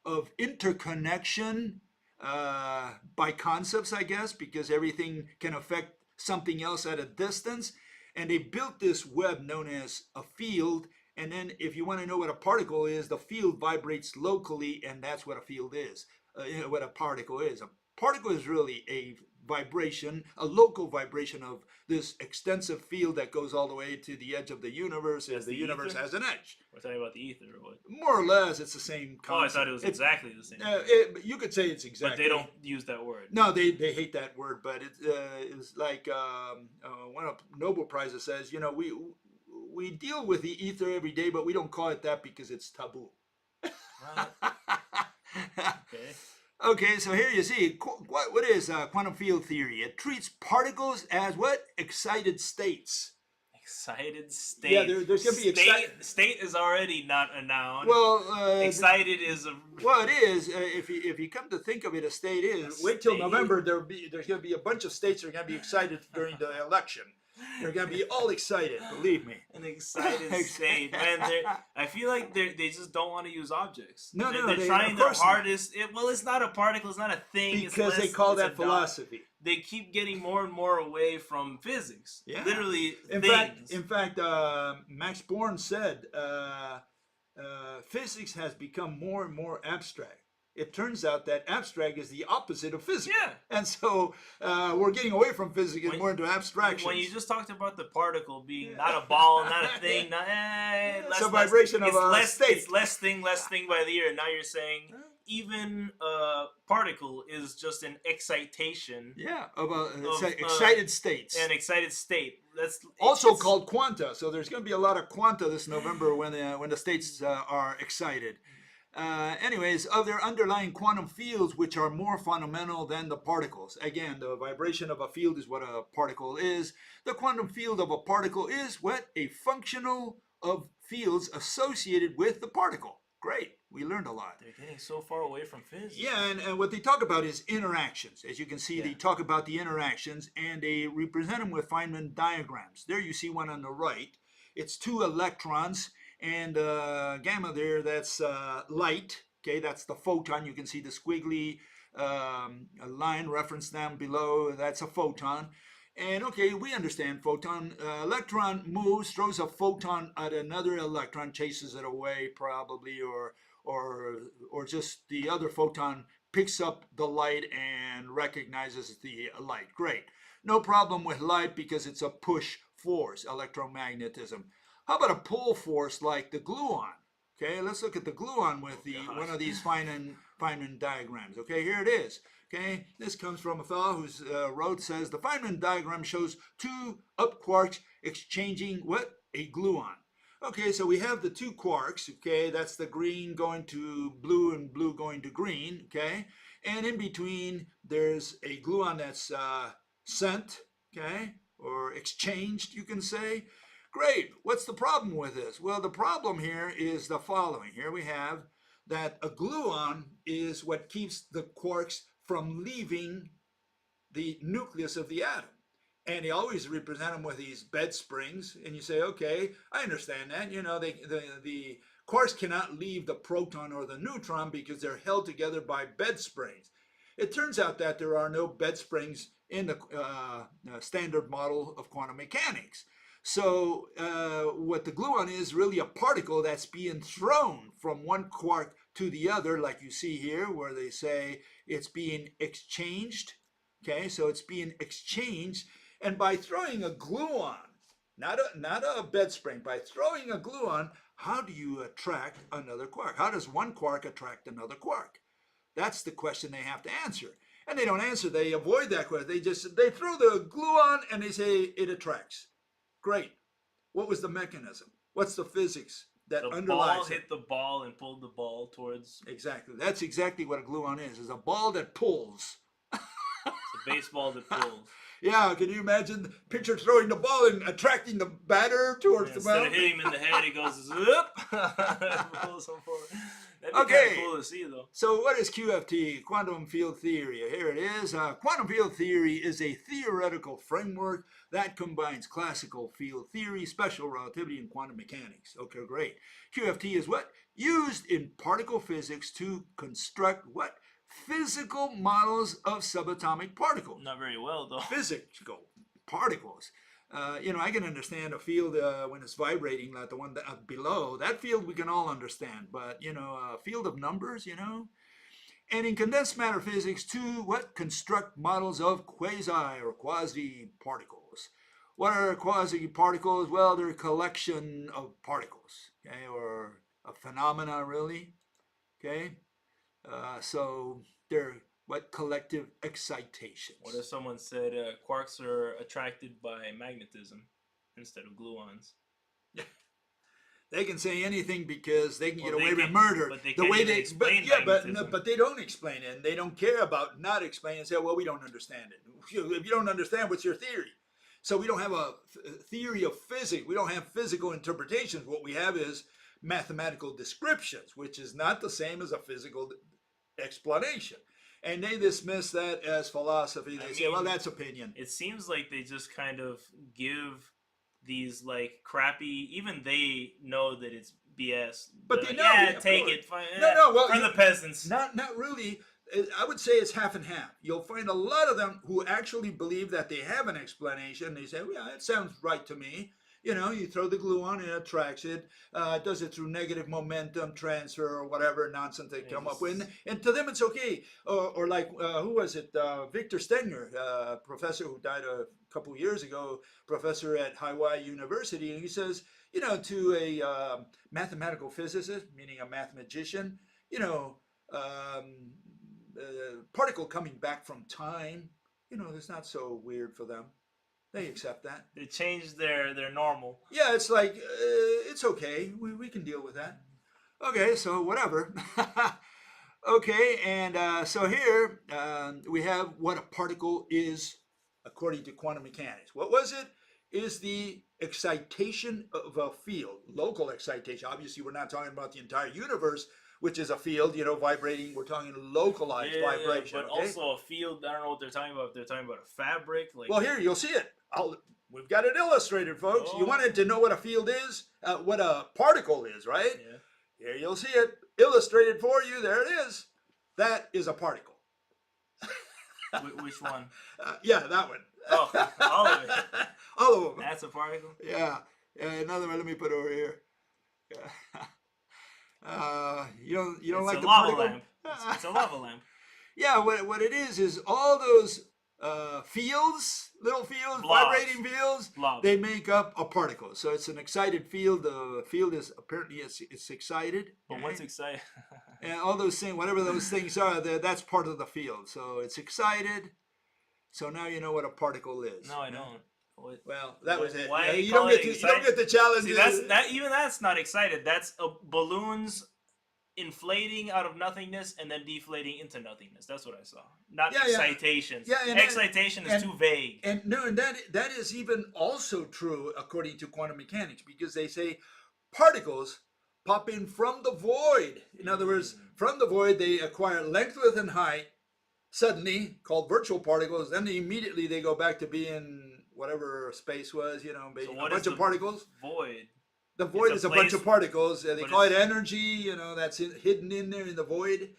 of interconnection by concepts, I guess, because everything can affect something else at a distance. And they built this web known as a field. And then if you want to know what a particle is, the field vibrates locally, and that's what a field is, what a particle is. A particle is really a vibration, a local vibration of this extensive field that goes all the way to the edge of the universe, as the universe has an edge. We're talking about the ether, or what? More or less, it's the same concept. Oh, I thought it was exactly the same. You could say it's exactly. But they don't use that word. No, they hate that word, but it's like one of Nobel Prizes says, we deal with the ether every day, but we don't call it that because it's taboo. Okay. Okay, so here you see, what is quantum field theory? It treats particles as what? Excited states. Excited state. Yeah, there's going to be excited. State is already not a noun. Well, excited is a. Well, it is. If you come to think of it, a state is. Wait till November. There's going to be a bunch of states that are going to be excited during the election. They're going to be all excited, believe me. An excited state. Man, I feel like they just don't want to use objects. No, they're trying their hardest. It's not a particle. It's not a thing. Because they call that philosophy. They keep getting more and more away from physics. Yeah. Literally, in fact, Max Born said physics has become more and more abstract. It turns out that abstract is the opposite of physical. Yeah. And so we're getting away from physics and more into abstraction. When you just talked about the particle being not a ball, not a thing, it's a vibration of a state. It's less thing by the ear. Now you're saying even a particle is just an excitation. Yeah, of excited states. An excited state. That's also called quanta. So there's going to be a lot of quanta this November when the states are excited. Anyways, other underlying quantum fields which are more fundamental than the particles. Again, the vibration of a field is what a particle is. The quantum field of a particle is what? A functional of fields associated with the particle. Great. We learned a lot. They're getting so far away from physics. Yeah, and what they talk about is interactions. As you can see, they talk about the interactions, and they represent them with Feynman diagrams. There you see one on the right. It's two electrons. And gamma there, that's light. Okay, that's the photon. You can see the squiggly line referenced down below. That's a photon. And okay, we understand photon. Electron moves, throws a photon at another electron, chases it away probably, or just the other photon picks up the light and recognizes the light. Great. No problem with light because it's a push force, electromagnetism. How about a pull force like the gluon? Okay, let's look at the gluon with one of these Feynman diagrams. Okay, here it is. Okay, this comes from a fellow who's says the Feynman diagram shows two up quarks exchanging what? A gluon. Okay, so we have the two quarks. Okay, that's the green going to blue and blue going to green. Okay, and in between there's a gluon that's sent. Okay, or exchanged, you can say. Great. What's the problem with this? Well, the problem here is the following. Here we have that a gluon is what keeps the quarks from leaving the nucleus of the atom. And they always represent them with these bed springs. And you say, okay, I understand that. The quarks cannot leave the proton or the neutron because they're held together by bed springs. It turns out that there are no bed springs in the standard model of quantum mechanics. So what the gluon is really a particle that's being thrown from one quark to the other, like you see here, where they say it's being exchanged. Okay, so it's being exchanged, and by throwing a glue on, not a bed spring, by throwing a glue on, how do you attract another quark? How does one quark attract another quark? That's the question they have to answer. And they don't answer, they avoid that question. They throw the glue on and they say it attracts. Great. What was the mechanism? What's the physics that underlies it? The ball hit the ball and pulled the ball towards... Exactly. That's exactly what a glue-on is a ball that pulls. It's a baseball that pulls. Yeah, can you imagine the pitcher throwing the ball and attracting the batter towards the mound? Instead of hitting him in the head, it goes zip. Pulls him forward. That'd be kind of cool to see, though. So what is QFT, quantum field theory? Here it is. Quantum field theory is a theoretical framework that combines classical field theory, special relativity, and quantum mechanics. Okay, great. QFT is what? Used in particle physics to construct what? Physical models of subatomic particles. Not very well, though. Physical particles. I can understand a field when it's vibrating, like the one that, below. That field we can all understand. But, a field of numbers, And in condensed matter physics, to what? Construct models of quasi or quasi-particles. What are quasi-particles? Well, they're a collection of particles, okay, or a phenomena, really, okay? So they're what? Collective excitations. What if someone said quarks are attracted by magnetism instead of gluons? They can say anything because they can get away with murder. But they can't explain magnetism. But they don't explain it, and they don't care about not explaining. And say, well, we don't understand it. If you don't understand, what's your theory? So we don't have a theory of physics. We don't have physical interpretations. What we have is mathematical descriptions, which is not the same as a physical explanation. And they dismiss that as philosophy. They say, well, that's opinion. It seems like they just kind of give these like crappy, even they know that it's BS. But they know. Yeah, take it. Fine. Well, for the peasants. Not really. I would say it's half and half. You'll find a lot of them who actually believe that they have an explanation. They say, well, yeah, it sounds right to me. You throw the glue on and it attracts it. It does it through negative momentum transfer or whatever nonsense they come up with. And to them, it's okay. Or like, who was it? Victor Stenger, professor who died a couple years ago, professor at Hawaii University. And he says, to a mathematical physicist, meaning a mathematician, particle coming back from time, it's not so weird for them. They accept that. They changed their normal. Yeah, it's like, it's okay. We can deal with that. Okay, so whatever. Okay, and so here we have what a particle is according to quantum mechanics. What was it? Is the excitation of a field, local excitation. Obviously, we're not talking about the entire universe, which is a field, vibrating. We're talking localized vibration. But also a field, I don't know what they're talking about. If they're talking about a fabric. Well, here, you'll see it. We've got it illustrated, folks. You wanted to know what a field is, what a particle is, right? Yeah. Here you'll see it illustrated for you. There it is. That is a particle. Which one? Yeah, that one. Oh, all of it. All of them. That's a particle? Yeah. Another one. Let me put over here. You don't like the particle? Lamp. It's a lava lamp. Yeah, what it is all those fields, little fields, Blobs. vibrating fields, Blobs. They make up a particle. So it's an excited field. The field is apparently it's excited. But what's excited? And all those things, whatever those things are, that's part of the field. So it's excited. So now you know what a particle is. No, I don't. Well, that was it. Why you don't get the challenge. See, that's not excited. That's balloons inflating out of nothingness and then deflating into nothingness. That's what I saw. Not excitations. Yeah, excitation is too vague. And that is even also true according to quantum mechanics, because they say particles pop in from the void. In other words, from the void they acquire length, width, and height suddenly, called virtual particles. Then immediately they go back to being whatever space was, So a bunch of particles. Void. The void is a bunch of particles. They call it energy, that's hidden in there in the void.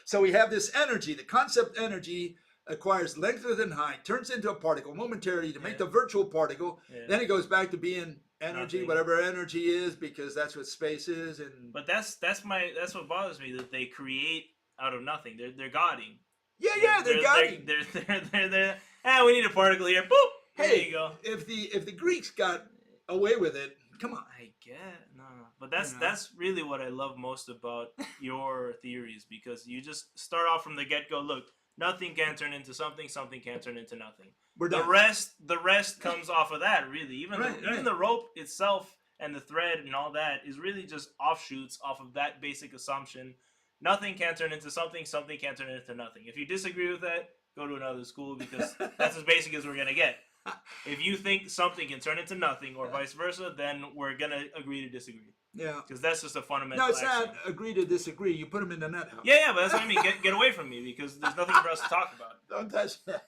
So we have this energy. The concept energy acquires length, width, and height, turns into a particle momentarily to make the virtual particle. Yeah. Then it goes back to being energy, whatever energy is, because that's what space is. But that's what bothers me, that they create out of nothing. They're godding. Yeah, they're guiding. They're we need a particle here. Boop. There Hey, you go. if the Greeks got away with it, come on. I get no, but that's really what I love most about your theories, because you just start off from the get go. Look, nothing can turn into something. Something can turn into nothing. We're the done. the rest comes off of that. Really, even the rope itself and the thread and all that is really just offshoots off of that basic assumption. Nothing can turn into something. Something can turn into nothing. If you disagree with that, go to another school, because that's as basic as we're gonna get. If you think something can turn into nothing or vice versa, then we're gonna agree to disagree. Yeah, because that's just a fundamental. No, it's not agree to disagree. You put them in the nut house. Yeah, but that's what I mean. Get away from me, because there's nothing for us to talk about. Don't touch that.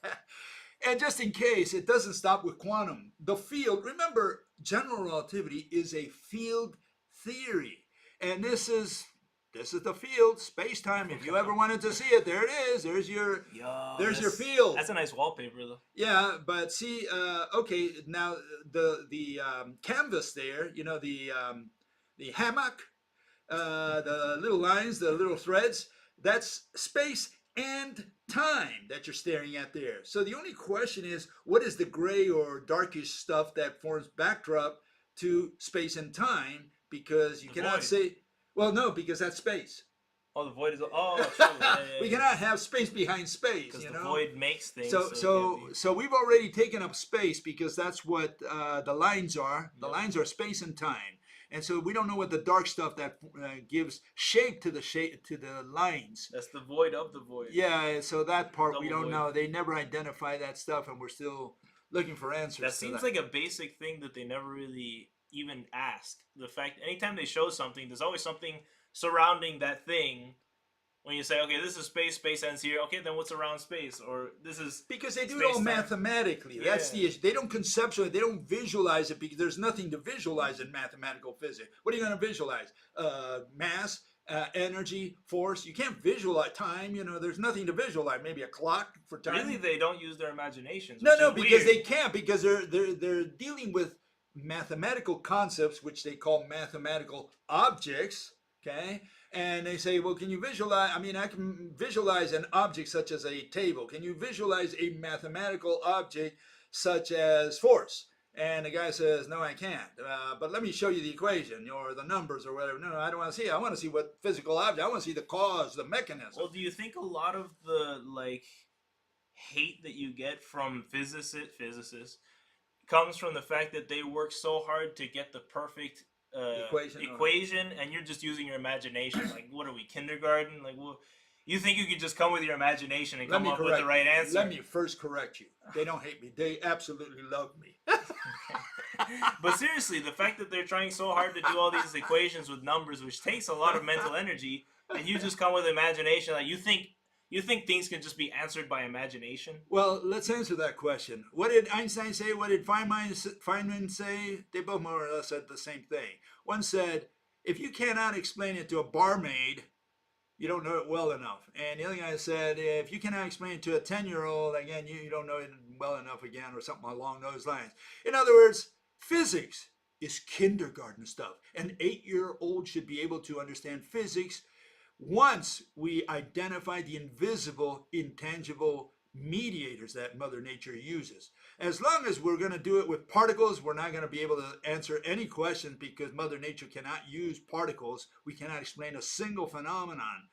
And just in case, it doesn't stop with quantum. The field, remember, general relativity is a field theory. And this is the field, space-time. If you ever wanted to see it, there it is. There's your field. That's a nice wallpaper, though. Yeah, but see, okay, now the canvas there, the hammock, the little lines, the little threads, that's space and time that you're staring at there. So the only question is, what is the gray or darkish stuff that forms backdrop to space and time? Because you cannot say, well, no, because that's space. Oh, the void is. Oh, true. Yeah. We cannot have space behind space. Because the void makes things. So we've already taken up space, because that's what the lines are. The lines are space and time. And so we don't know what the dark stuff that gives shape to the lines. That's the void of the void. Yeah, so that part we don't know. They never identify that stuff, and we're still looking for answers. That seems like a basic thing that they never really even ask. The fact, anytime they show something, there's always something surrounding that thing. When you say, okay, this is space, space ends here. Okay, then what's around space? Or this is because they do it all mathematically. Yeah. That's the issue. They don't conceptualize. They don't visualize it, because there's nothing to visualize in mathematical physics. What are you going to visualize? Mass, energy, force. You can't visualize time. There's nothing to visualize. Maybe a clock for time. Really, they don't use their imaginations. No, because they can't. Because they're dealing with mathematical concepts, which they call mathematical objects. Okay. And they say, well, can you visualize? I mean, I can visualize an object such as a table. Can you visualize a mathematical object such as force? And the guy says, no, I can't. But let me show you the equation or the numbers or whatever. No, I don't want to see it. I want to see what physical object. I want to see the cause, the mechanism. Well, do you think a lot of the hate that you get from physicists comes from the fact that they work so hard to get the perfect equation, and you're just using your imagination? Like, what are we, kindergarten? Like, well, you think you could just come with your imagination and come up with the right answer? Let me first correct you. They don't hate me. They absolutely love me. But seriously, the fact that they're trying so hard to do all these equations with numbers, which takes a lot of mental energy, and you just come with imagination, like you think things can just be answered by imagination? Well, let's answer that question. What did Einstein say? What did Feynman say? They both more or less said the same thing. One said, if you cannot explain it to a barmaid, you don't know it well enough. And the other guy said, if you cannot explain it to a 10-year-old, again, you don't know it well enough again, or something along those lines. In other words, physics is kindergarten stuff. An 8-year-old should be able to understand physics once we identify the invisible, intangible mediators that Mother Nature uses. As long as we're going to do it with particles, we're not going to be able to answer any questions, because Mother Nature cannot use particles. We cannot explain a single phenomenon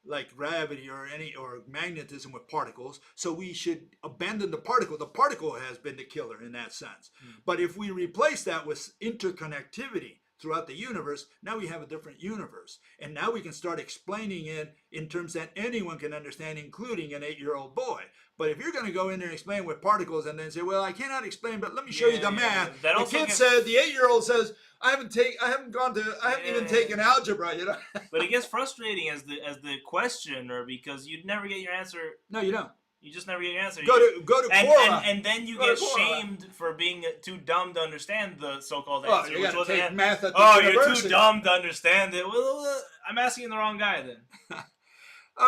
like gravity or magnetism with particles. So we should abandon the particle. The particle has been the killer in that sense. But if we replace that with interconnectivity throughout the universe, now we have a different universe. And now we can start explaining it in terms that anyone can understand, including an 8-year-old boy. But if you're going to go in there and explain with particles and then say, well, I cannot explain, but let me show you the math. The kid said, the 8-year-old says, I haven't even taken algebra, But it gets frustrating as the questioner, because you'd never get your answer. No, you don't. You just never get your answer. Go to Quora. And then you get shamed for being too dumb to understand the so-called answer. You gotta take math at the university. You're too dumb to understand it. Well, I'm asking the wrong guy then.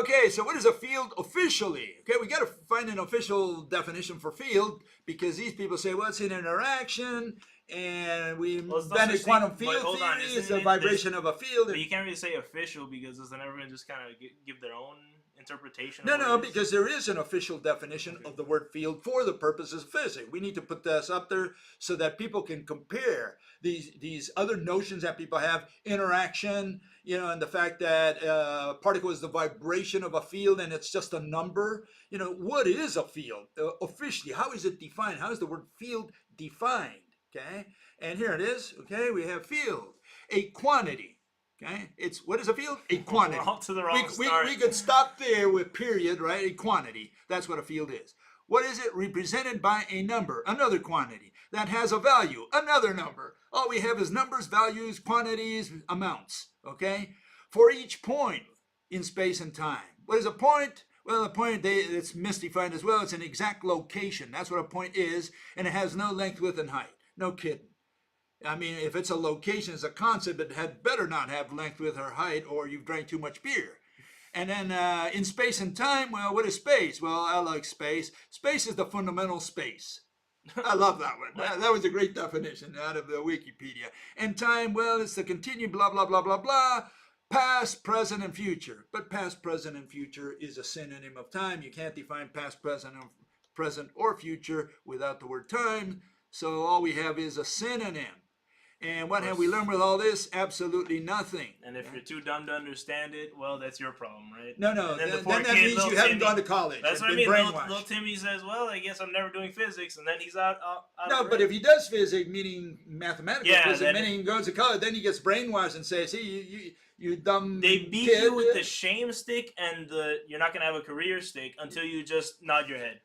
Okay, so what is a field officially? Okay, we got to find an official definition for field, because these people say, well, it's an interaction, and we invented quantum field theory. It's a vibration of a field. But you can't really say official, because doesn't everyone just kind of give their own interpretation? No, because there is an official definition of the word field for the purposes of physics. We need to put this up there so that people can compare these other notions that people have, interaction, and the fact that particle is the vibration of a field and it's just a number. What is a field officially? How is it defined? How is the word field defined? Okay, and here it is. Okay, we have field, a quantity. Okay, what is a field? A quantity. We're off to the wrong start. We could stop there with period, right? A quantity. That's what a field is. What is it? Represented by a number, another quantity that has a value, another number. All we have is numbers, values, quantities, amounts. Okay, for each point in space and time. What is a point? Well, a point, it's misdefined as well. It's an exact location. That's what a point is, and it has no length, width, and height. No kidding. I mean, if it's a location, it's a concept, it had better not have length, width, or height, or you've drank too much beer. And then in space and time, well, what is space? Well, I like space. Space is the fundamental space. I love that one. That was a great definition out of the Wikipedia. And time, well, it's the continued blah, blah, blah, blah, blah. Past, present, and future. But past, present, and future is a synonym of time. You can't define past, present, or future without the word time. So all we have is a synonym. And what have we learned with all this? Absolutely nothing. And if you're too dumb to understand it, well, that's your problem, right? No. Then that means you haven't gone to college. That's what I mean. Little Timmy says, well, I guess I'm never doing physics, and then he's out. No, but if he does physics, meaning mathematical physics, meaning he goes to college, then he gets brainwashed and says, see, you dumb They beat kid. You with the shame stick and you're not going to have a career stick until you just nod your head.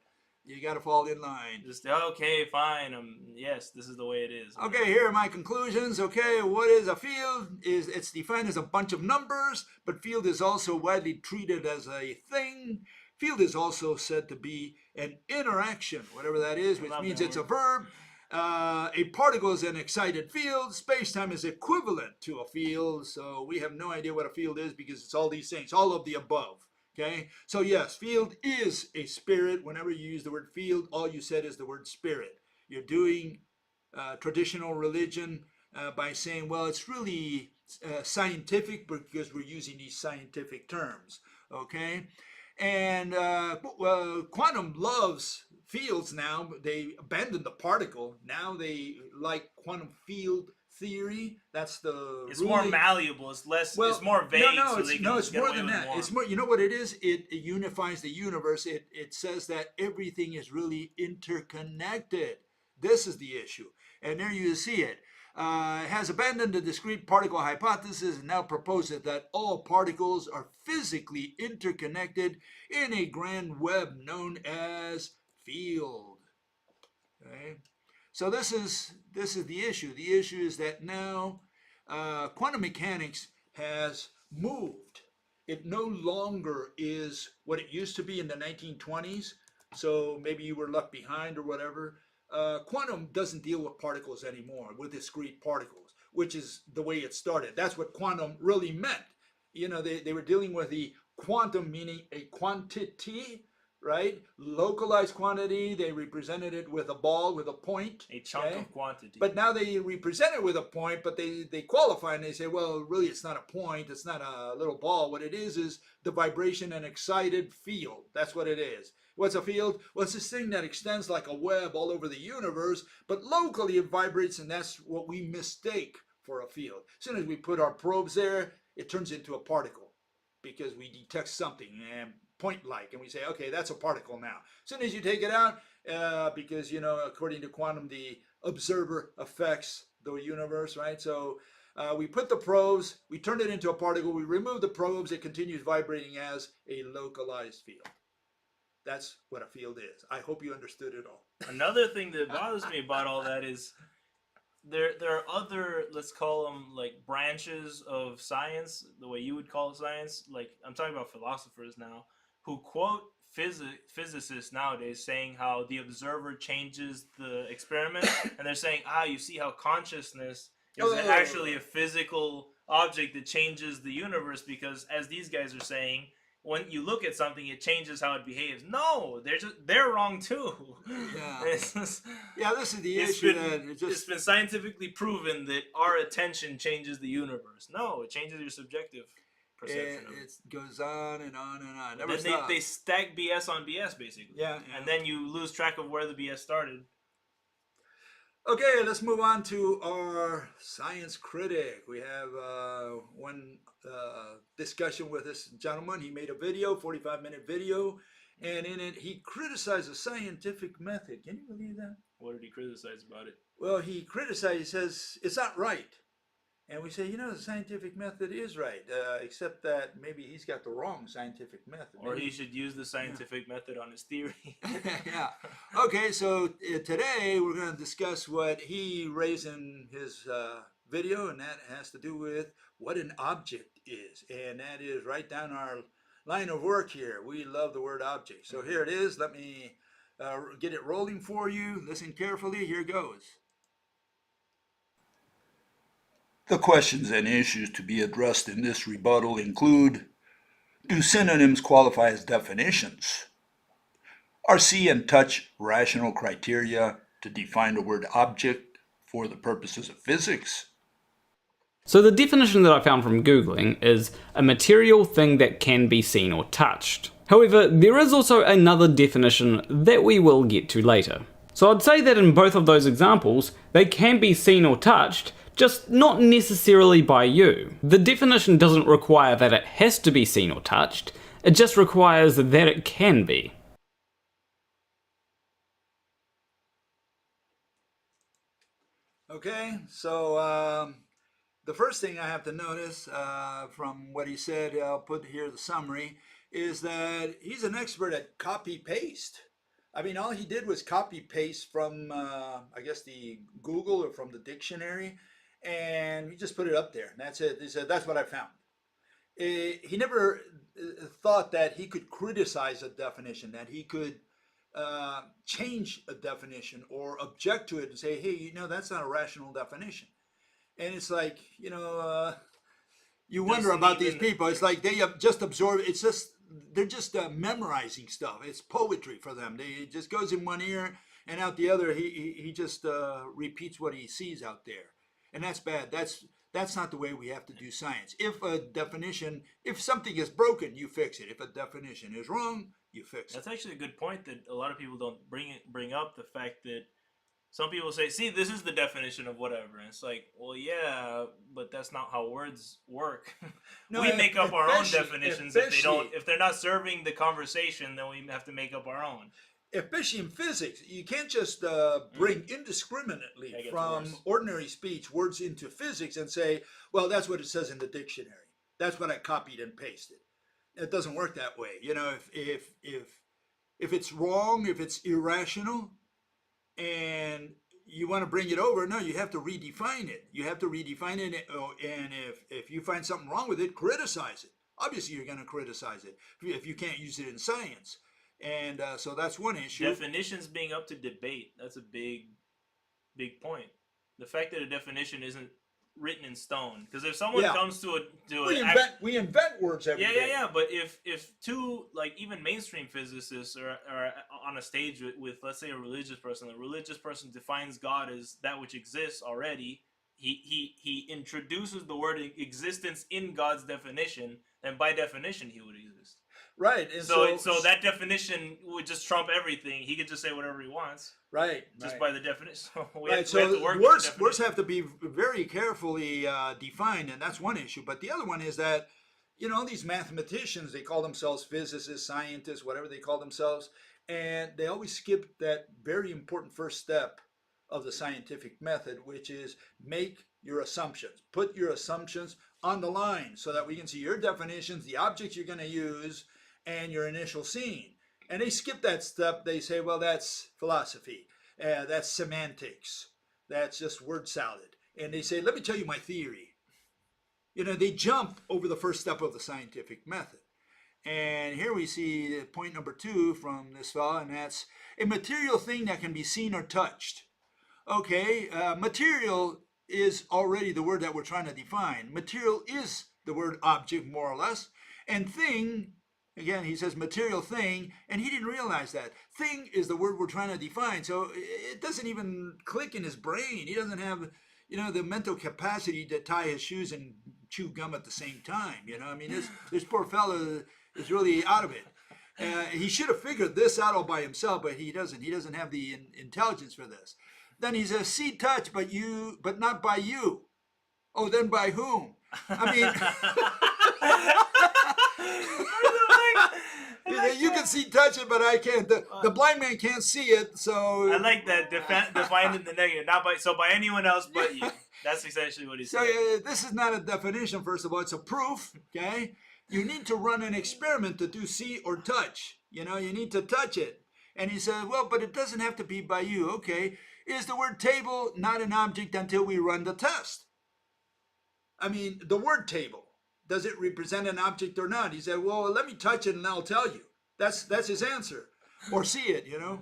You got to fall in line. Just, okay, fine. Yes, this is the way it is. Okay, here are my conclusions. Okay, what is a field? It's defined as a bunch of numbers, but field is also widely treated as a thing. Field is also said to be an interaction, whatever that is, which means it's a verb. A particle is an excited field. Space-time is equivalent to a field, so we have no idea what a field is because it's all these things, all of the above. Okay, so yes, field is a spirit. Whenever you use the word field, all you said is the word spirit. You're doing traditional religion by saying, well, it's really scientific because we're using these scientific terms. Okay, and quantum loves fields now. They abandoned the particle. Now they like quantum field theory. That's the it's ruling. More malleable. It's less. Well, it's more vague. It's more than that. It's more. You know what it is? It unifies the universe. It says that everything is really interconnected. This is the issue, and there you see it. Has abandoned the discrete particle hypothesis and now proposes that all particles are physically interconnected in a grand web known as field. Okay. So this is the issue. The issue is that now quantum mechanics has moved. It no longer is what it used to be in the 1920s. So maybe you were left behind or whatever. Quantum doesn't deal with particles anymore, with discrete particles, which is the way it started. That's what quantum really meant. They were dealing with the quantum, meaning a quantity, right? Localized quantity. They represented it with a ball, with a point. A chunk of quantity. But now they represent it with a point, but they qualify and they say, well, really it's not a point. It's not a little ball. What it is the vibration and excited field. That's what it is. What's a field? Well, it's this thing that extends like a web all over the universe, but locally it vibrates, and that's what we mistake for a field. As soon as we put our probes there, it turns into a particle because we detect something and point-like, and we say, okay, that's a particle now. As soon as you take it out, because, according to quantum, the observer affects the universe, right? So we put the probes, we turn it into a particle, we remove the probes, it continues vibrating as a localized field. That's what a field is. I hope you understood it all. Another thing that bothers me about all that is there are other, let's call them like branches of science, the way you would call it science. Like I'm talking about philosophers now, who quote physicists nowadays saying how the observer changes the experiment. And they're saying, you see how consciousness is actually a physical object that changes the universe because, as these guys are saying, when you look at something, it changes how it behaves. No, they're wrong too. Yeah, this is the issue. It's been scientifically proven that our attention changes the universe. No, it changes your subjective perception of it. It goes on and on and on. Never Then stops. they stack BS on BS, basically. Yeah. And then you lose track of where the BS started. Okay, let's move on to our science critic. We have one discussion with this gentleman. He made a video, 45-minute video, and in it he criticized the scientific method. Can you believe that? What did he criticize about it? Well, he says it's not right. And we say, the scientific method is right, except that maybe he's got the wrong scientific method. Or he should use the scientific method on his theory. Yeah. Okay, so today we're going to discuss what he raised in his video, and that has to do with what an object is. And that is right down our line of work here. We love the word object. So here it is. Let me get it rolling for you. Listen carefully. Here goes. The questions and issues to be addressed in this rebuttal include: do synonyms qualify as definitions? Are see and touch rational criteria to define the word object for the purposes of physics? So the definition that I found from Googling is a material thing that can be seen or touched. However, there is also another definition that we will get to later. So I'd say that in both of those examples, they can be seen or touched, just not necessarily by you. The definition doesn't require that it has to be seen or touched, it just requires that it can be. Okay, so the first thing I have to notice from what he said, I'll put here the summary, is that he's an expert at copy-paste. I mean, all he did was copy-paste from, I guess, the Google or from the dictionary, and he just put it up there, and that's it. He said, that's what I found. He never thought that he could criticize a definition, that he could change a definition or object to it and say, hey, that's not a rational definition. And it's like, you wonder about these people. It's like they have just absorbed. They're just memorizing stuff. It's poetry for them. It just goes in one ear and out the other. He just repeats what he sees out there. And that's bad. That's not the way we have to do science. If something is broken, you fix it. If a definition is wrong, you fix it. That's actually a good point that a lot of people don't bring up, the fact that some people say, see, this is the definition of whatever. And it's like, well, yeah, but that's not how words work. No, we make up our own definitions. If they're not serving the conversation, then we have to make up our own. Especially in physics, you can't just bring indiscriminately from ordinary speech words into physics and say, well, that's what it says in the dictionary. That's what I copied and pasted. It doesn't work that way. If it's wrong, if it's irrational, and you want to bring it over, no, you have to redefine it. You have to redefine it, and if you find something wrong with it, criticize it. Obviously, you're going to criticize it if you can't use it in science. And so that's one issue. Definitions being up to debate, that's a big point. The fact that a definition isn't written in stone, because if someone comes to we invent words every day. Yeah, but if two, like, even mainstream physicists are on a stage with let's say a religious person, the religious person defines God as that which exists already, he introduces the word existence in God's definition, then by definition he would exist. Right. And so that definition would just trump everything. He could just say whatever he wants. Right. Just by the definition. So we right. have to work words have to be very carefully defined, and that's one issue. But the other one is that, these mathematicians, they call themselves physicists, scientists, whatever they call themselves, and they always skip that very important first step of the scientific method, which is make your assumptions. Put your assumptions on the line so that we can see your definitions, the objects you're going to use, and your initial scene. And they skip that step. They say, well, that's philosophy. That's semantics. That's just word salad. And they say, let me tell you my theory. They jump over the first step of the scientific method. And here we see point number 2 from this fellow, and that's a material thing that can be seen or touched. Okay, material is already the word that we're trying to define. Material is the word object, more or less. And thing, again, he says material thing, and he didn't realize that. Thing is the word we're trying to define. So it doesn't even click in his brain. He doesn't have, the mental capacity to tie his shoes and chew gum at the same time. You know, I mean, this poor fellow is really out of it. He should have figured this out all by himself, but he doesn't. He doesn't have the intelligence for this. Then he says, see, touch, but not by you. Oh, then by whom? I mean, you can see, touch it, but I can't. The blind man can't see it, so. I like that defined in the negative. Not by by anyone else but you. That's essentially what he said. So this is not a definition. First of all, it's a proof. Okay, you need to run an experiment to do see or touch. You know, you need to touch it. And he says, well, but it doesn't have to be by you. Okay, is the word table not an object until we run the test? I mean, the word table, does it represent an object or not? He said, well, let me touch it and I'll tell you. That's his answer. Or see it, you know.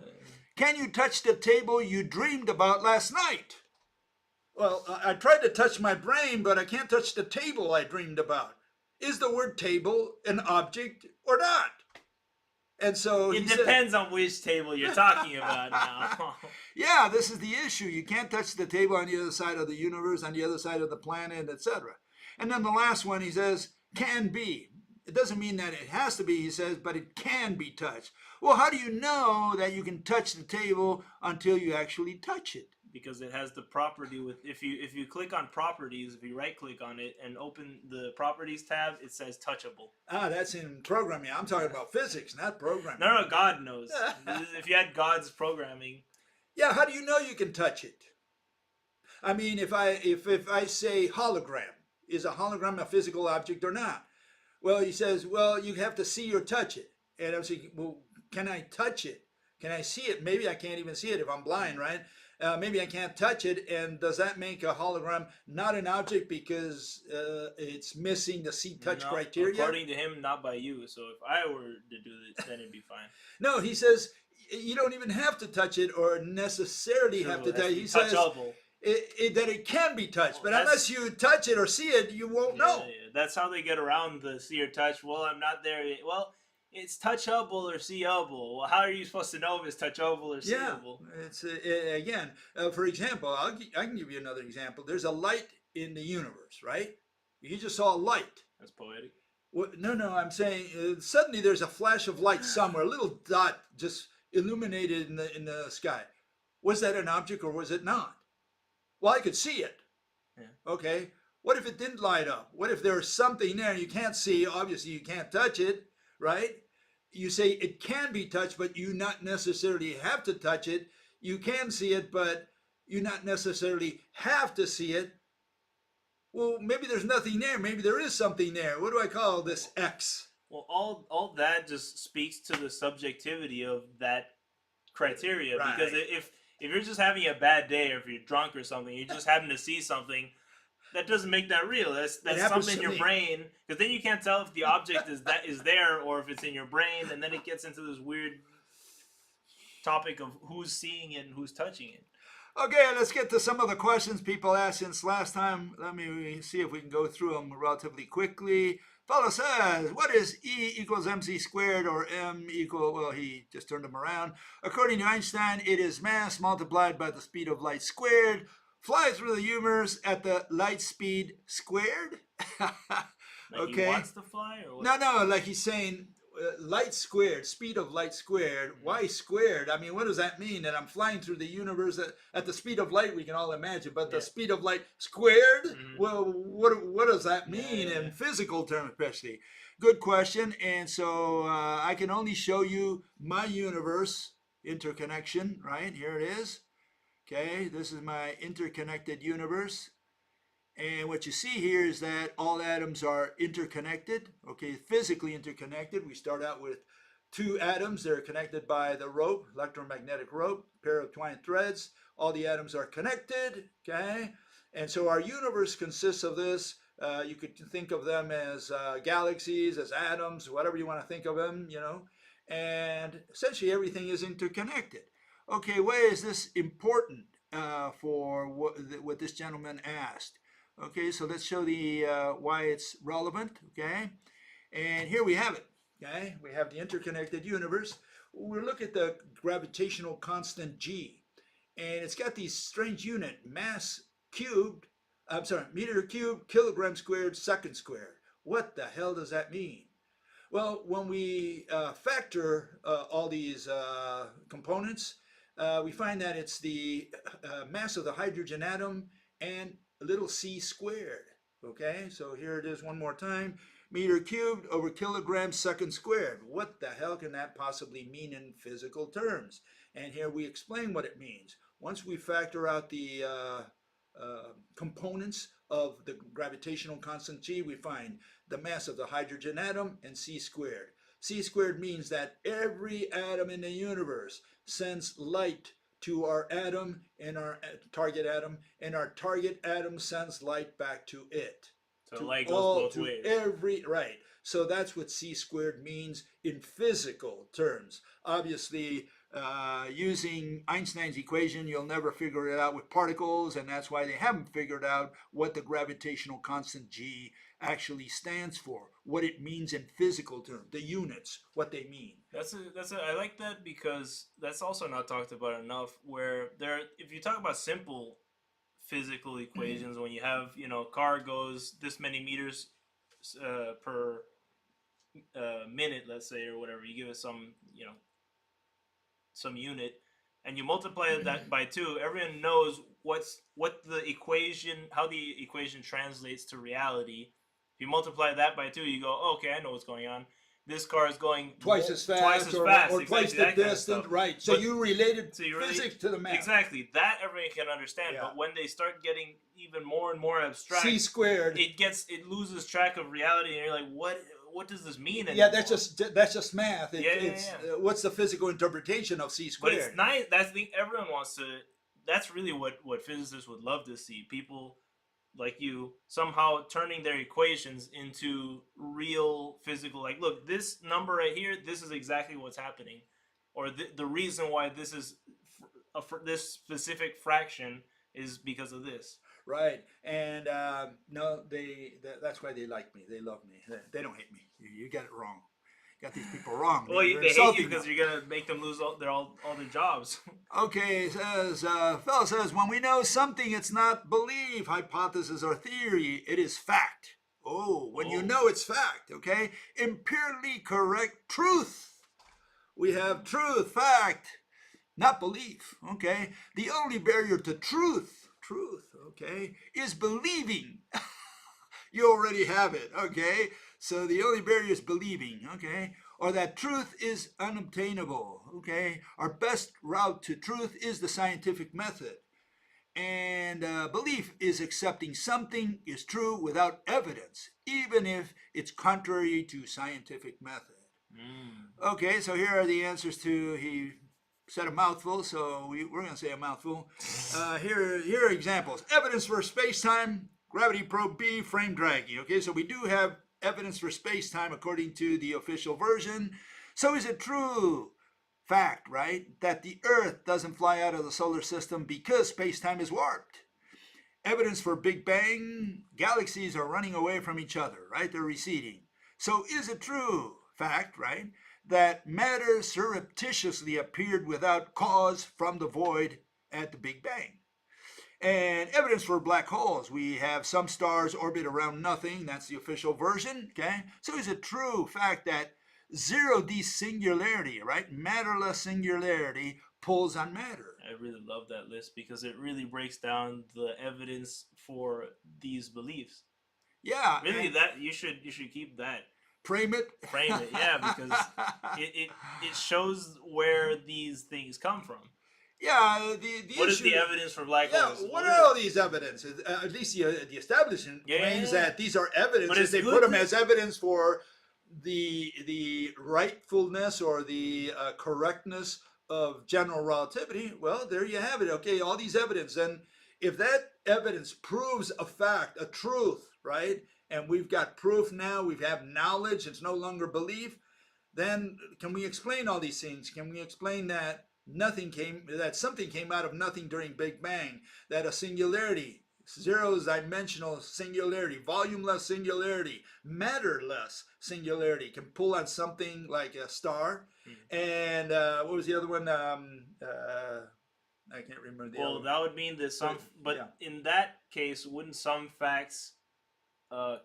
Can you touch the table you dreamed about last night? Well, I tried to touch my brain, but I can't touch the table I dreamed about. Is the word table an object or not? And so it depends on which table you're talking about now. Yeah, this is the issue. You can't touch the table on the other side of the universe, on the other side of the planet, etc. And then the last one, he says, can be. It doesn't mean that it has to be, he says, but it can be touched. Well, how do you know that you can touch the table until you actually touch it? Because it has the property with, if you click on properties, if you right click on it and open the properties tab, it says touchable. Ah, that's in programming. I'm talking about physics, not programming. No, God knows. If you had God's programming. Yeah, how do you know you can touch it? I mean, if I say hologram, is a hologram a physical object or not? Well, he says, well, you have to see or touch it. And I'm saying, well, can I touch it? Can I see it? Maybe I can't even see it if I'm blind, right? Maybe I can't touch it. And does that make a hologram not an object because it's missing the see-touch criteria? According to him, not by you. So if I were to do it, then it'd be fine. No, he says you don't even have to touch it or necessarily have to touch it. He says that it can be touched, but unless you touch it or see it, you won't know. Yeah. That's how they get around the see or touch. Well, I'm not there yet. Well, it's touchable or seeable. Well, how are you supposed to know if it's touchable or seeable? Yeah, it's again, for example, I can give you another example. There's a light in the universe, right? You just saw a light. That's poetic. Well, no, I'm saying suddenly there's a flash of light somewhere, a little dot just illuminated in the sky. Was that an object or was it not? Well, I could see it. Yeah. Okay. What if it didn't light up? What if there's something there you can't see? Obviously, you can't touch it, right? You say it can be touched, but you not necessarily have to touch it. You can see it, but you not necessarily have to see it. Well, maybe there's nothing there. Maybe there is something there. What do I call this X? Well, all that just speaks to the subjectivity of that criteria. Right. Because if you're just having a bad day or if you're drunk or something, you just happen to see something, that doesn't make that real. That's something in your brain. Because then you can't tell if the object is there or if it's in your brain, and then it gets into this weird topic of who's seeing it and who's touching it. Okay, let's get to some of the questions people asked since last time. Let me see if we can go through them relatively quickly. Fellow says, what is E equals mc squared or m equal, well, he just turned them around. According to Einstein, it is mass multiplied by the speed of light squared. Fly through the universe at the light speed squared? Okay. He wants to fly? Or what? No, like he's saying light squared, speed of light squared. Why squared? I mean, what does that mean? That I'm flying through the universe at the speed of light, we can all imagine, but the speed of light squared? Well, what does that mean in physical terms especially? Good question. And so I can only show you my universe interconnection, right? Here it is. Okay, this is my interconnected universe. And what you see here is that all atoms are interconnected, okay, physically interconnected. We start out with two atoms. They're connected by the rope, electromagnetic rope, pair of twined threads. All the atoms are connected, okay? And so our universe consists of this. You could think of them as galaxies, as atoms, whatever you want to think of them, you know. And essentially everything is interconnected. Okay, why is this important for what this gentleman asked? Okay, so let's show the why it's relevant, okay? And here we have it, okay? We have the interconnected universe. We'll look at the gravitational constant G. And it's got these strange unit, mass cubed I'm sorry, meter cubed, kilogram squared, second squared. What the hell does that mean? Well, when we factor all these components, we find that it's the mass of the hydrogen atom and a little c squared. Okay, so here it is one more time. Meter cubed over kilogram second squared. What the hell can that possibly mean in physical terms? And here we explain what it means. Once we factor out the components of the gravitational constant G, we find the mass of the hydrogen atom and c squared. C squared means that every atom in the universe sends light to our atom and our target atom, and our target atom sends light back to it. So light goes both ways. Right. So that's what c squared means in physical terms. Obviously, using Einstein's equation, you'll never figure it out with particles, and that's why they haven't figured out what the gravitational constant G actually stands for, what it means in physical terms, the units, what they mean. I like that because that's also not talked about enough. Where if you talk about simple physical equations, when you have, car goes this many meters per minute, let's say, or whatever, you give it some unit, and you multiply that by 2, everyone knows how the equation translates to reality. If you multiply that by 2, you go, oh, okay, I know what's going on. This car is going twice as fast, or exactly, twice the distance, right? So you related physics to the math. Exactly, that everyone can understand. Yeah. But when they start getting even more and more abstract, c squared, it loses track of reality, and you're like, what does this mean anymore? Yeah, that's just math. What's the physical interpretation of c squared? But it's nice. That's the everyone wants to. That's really what physicists would love to see. People like you somehow turning their equations into real physical. Like, look, this number right here. This is exactly what's happening, or the reason why this is this specific fraction is because of this. Right, and no, that's why they like me. They love me. They don't hate me. You got it wrong. You got these people wrong. Well, they hate you because you're gonna make them lose all their jobs. Okay, fellow says, when we know something, it's not belief, hypothesis, or theory. It is fact. When you know it's fact. Okay, empirically correct truth. We have truth, fact, not belief. Okay, the only barrier to truth, okay, is believing. You already have it, okay? So the only barrier is believing, okay? Or that truth is unobtainable, okay? Our best route to truth is the scientific method. And belief is accepting something is true without evidence, even if it's contrary to scientific method. Okay, so here are the answers to, he said a mouthful, so we're going to say a mouthful. Here are examples. Evidence for space-time, gravity probe B, frame dragging. Okay, so we do have evidence for space-time according to the official version. So is it true, fact, right, that the Earth doesn't fly out of the solar system because space-time is warped? Evidence for Big Bang, galaxies are running away from each other, right? They're receding. So is it true, fact, right, that matter surreptitiously appeared without cause from the void at the Big Bang? And evidence for black holes. We have some stars orbit around nothing. That's the official version, okay? So is it true, fact, that 0D singularity, right, matterless singularity, pulls on matter? I really love that list because it really breaks down the evidence for these beliefs. Yeah. Really, that you should keep that. Frame it, yeah, because it shows where these things come from. Yeah, what is the evidence for black holes? What are all these evidences? At least the establishment claims that these are evidences. They put them as evidence for the rightfulness or the correctness of general relativity. Well, there you have it. Okay, all these evidence. And if that evidence proves a fact, a truth, right? And we've got proof now, we have knowledge, it's no longer belief, then can we explain all these things? Can we explain that something came out of nothing during Big Bang, that a singularity, zero-dimensional singularity, volumeless singularity, matterless singularity can pull on something like a star? And what was the other one? I can't remember the Well, other that would mean that some, but yeah. in that case, wouldn't some facts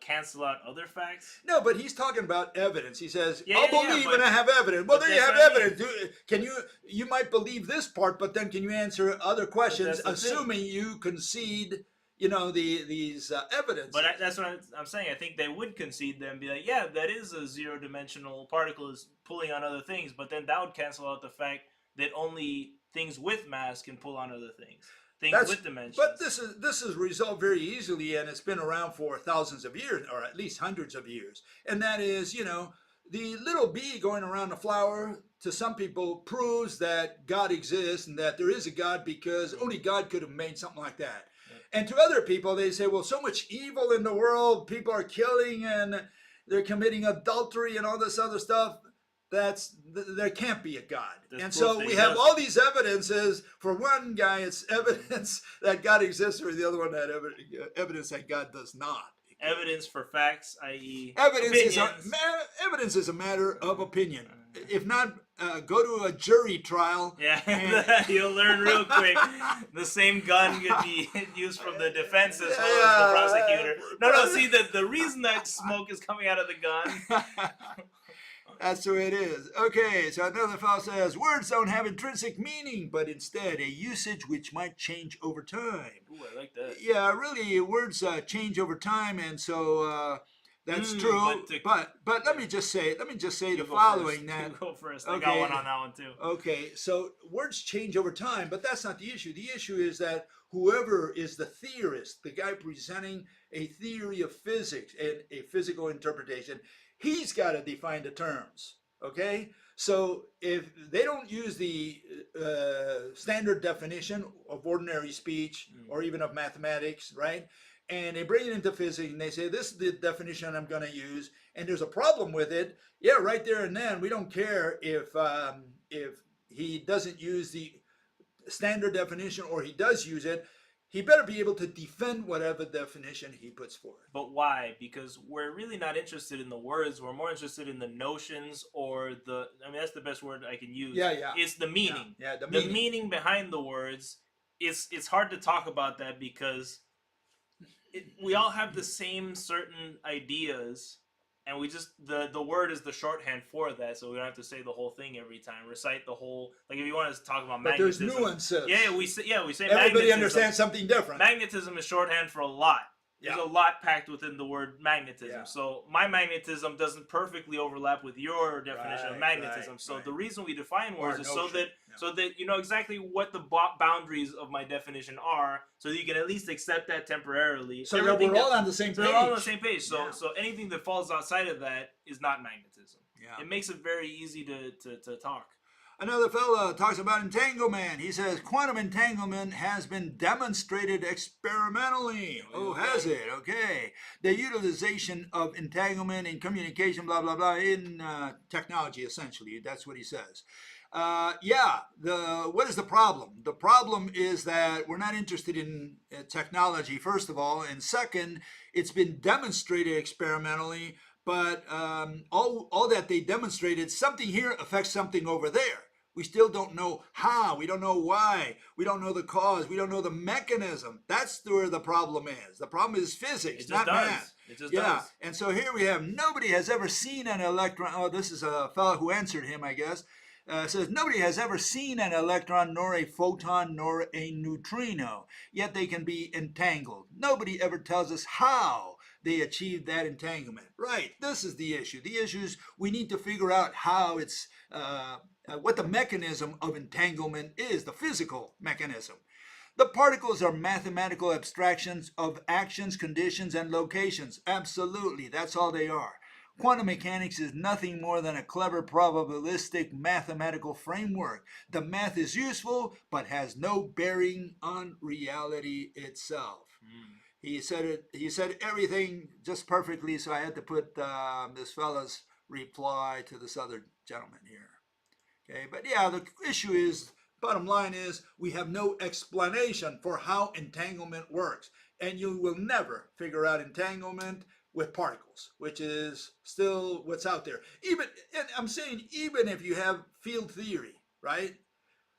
cancel out other facts? No, but he's talking about evidence. He says, Yeah, "I'll yeah, believe but- and I have evidence." Well, but there you that's have what I evidence. Can you might believe this part, but then can you answer other questions, that's the thing. assuming you concede, these evidence? But that's what I'm saying. I think they would concede them, be like, yeah, that is a zero-dimensional particle is pulling on other things, but then that would cancel out the fact that only things with mass can pull on other things. Things with dimensions. But this is resolved very easily, and it's been around for thousands of years, or at least hundreds of years. And that is, the little bee going around the flower, to some people, proves that God exists and that there is a God because only God could have made something like that. Yeah. And to other people, they say, well, so much evil in the world, people are killing and they're committing adultery and all this other stuff. There can't be a God. And so we have all these evidences. For one guy, it's evidence that God exists, or the other one, that evidence that God does not. Evidence for facts, i.e. Evidence is a matter of opinion. If not, go to a jury trial. Yeah, you'll learn real quick. The same gun could be used from the defense as well as the prosecutor. No, see, the reason that smoke is coming out of the gun... That's the way it is. Okay, so another fellow says, words don't have intrinsic meaning, but instead a usage which might change over time. Ooh, I like that. Yeah, really, words change over time, and so that's true. But let me just say the following. You go first. I got one on that one too. Okay, so words change over time, but that's not the issue. The issue is that whoever is the theorist, the guy presenting a theory of physics and a physical interpretation, he's got to define the terms, okay? So if they don't use the standard definition of ordinary speech or even of mathematics, right? And they bring it into physics and they say, this is the definition I'm going to use, and there's a problem with it, yeah, right there and then, we don't care if he doesn't use the standard definition or he does use it. He better be able to defend whatever definition he puts forward. But why? Because we're really not interested in the words. We're more interested in the notions or that's the best word I can use. Yeah. It's the meaning. Yeah, the meaning behind the words. It's hard to talk about that because we all have the same certain ideas, and we just the word is the shorthand for that, so we don't have to say the whole thing every time. Recite the whole, like if you want to talk about magnetism. But there's nuances. Yeah, we say everybody magnetism. understands something different. Magnetism is shorthand for a lot. There's a lot packed within the word magnetism. Yeah. So my magnetism doesn't perfectly overlap with your definition of magnetism. So the reason we define words is so that you know exactly what the boundaries of my definition are, so that you can at least accept that temporarily. So we're all on the same page. We're all on the same page. So anything that falls outside of that is not magnetism. Yeah. It makes it very easy to talk. Another fella talks about entanglement. He says quantum entanglement has been demonstrated experimentally. Oh, has it? Okay. The utilization of entanglement in communication, blah, blah, blah, in technology, essentially. That's what he says. What is the problem? The problem is that we're not interested in technology, first of all. And second, it's been demonstrated experimentally. But all that they demonstrated, something here affects something over there. We still don't know how. We don't know why. We don't know the cause. We don't know the mechanism. That's where the problem is. The problem is physics, not math. It just does. And so here we have, nobody has ever seen an electron. Oh, this is a fellow who answered him, I guess. Says, nobody has ever seen an electron, nor a photon, nor a neutrino. Yet they can be entangled. Nobody ever tells us how they achieve that entanglement. Right, this is the issue. The issue is we need to figure out how it's, what the mechanism of entanglement is, the physical mechanism. The particles are mathematical abstractions of actions, conditions, and locations. Absolutely, that's all they are. Quantum mechanics is nothing more than a clever probabilistic mathematical framework. The math is useful, but has no bearing on reality itself. He said everything just perfectly, so I had to put this fella's reply to this other gentleman here. Okay, but yeah, the issue is, bottom line is, we have no explanation for how entanglement works. And you will never figure out entanglement with particles, which is still what's out there. And I'm saying even if you have field theory, right?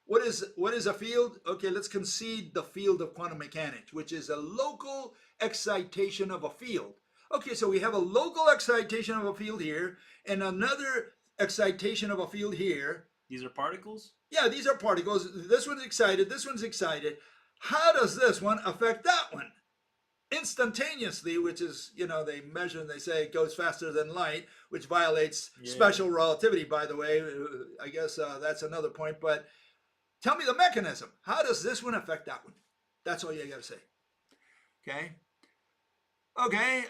What is a field? Okay, let's concede the field of quantum mechanics, which is a local excitation of a field. Okay, so we have a local excitation of a field here and another excitation of a field here. These are particles? Yeah, these are particles. This one's excited, this one's excited. How does this one affect that one? Instantaneously, which is, they measure and they say it goes faster than light, which violates special relativity, by the way. I guess that's another point. But tell me the mechanism. How does this one affect that one? That's all you got to say. Okay. Okay,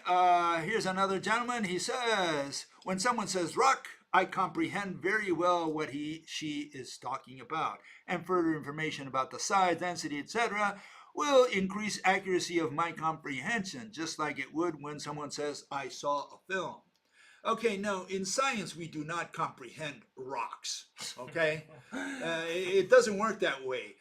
here's another gentleman. He says, when someone says rock, I comprehend very well what she is talking about. And further information about the size, density, etc. will increase accuracy of my comprehension, just like it would when someone says, I saw a film. Okay, no, in science we do not comprehend rocks, okay? It doesn't work that way.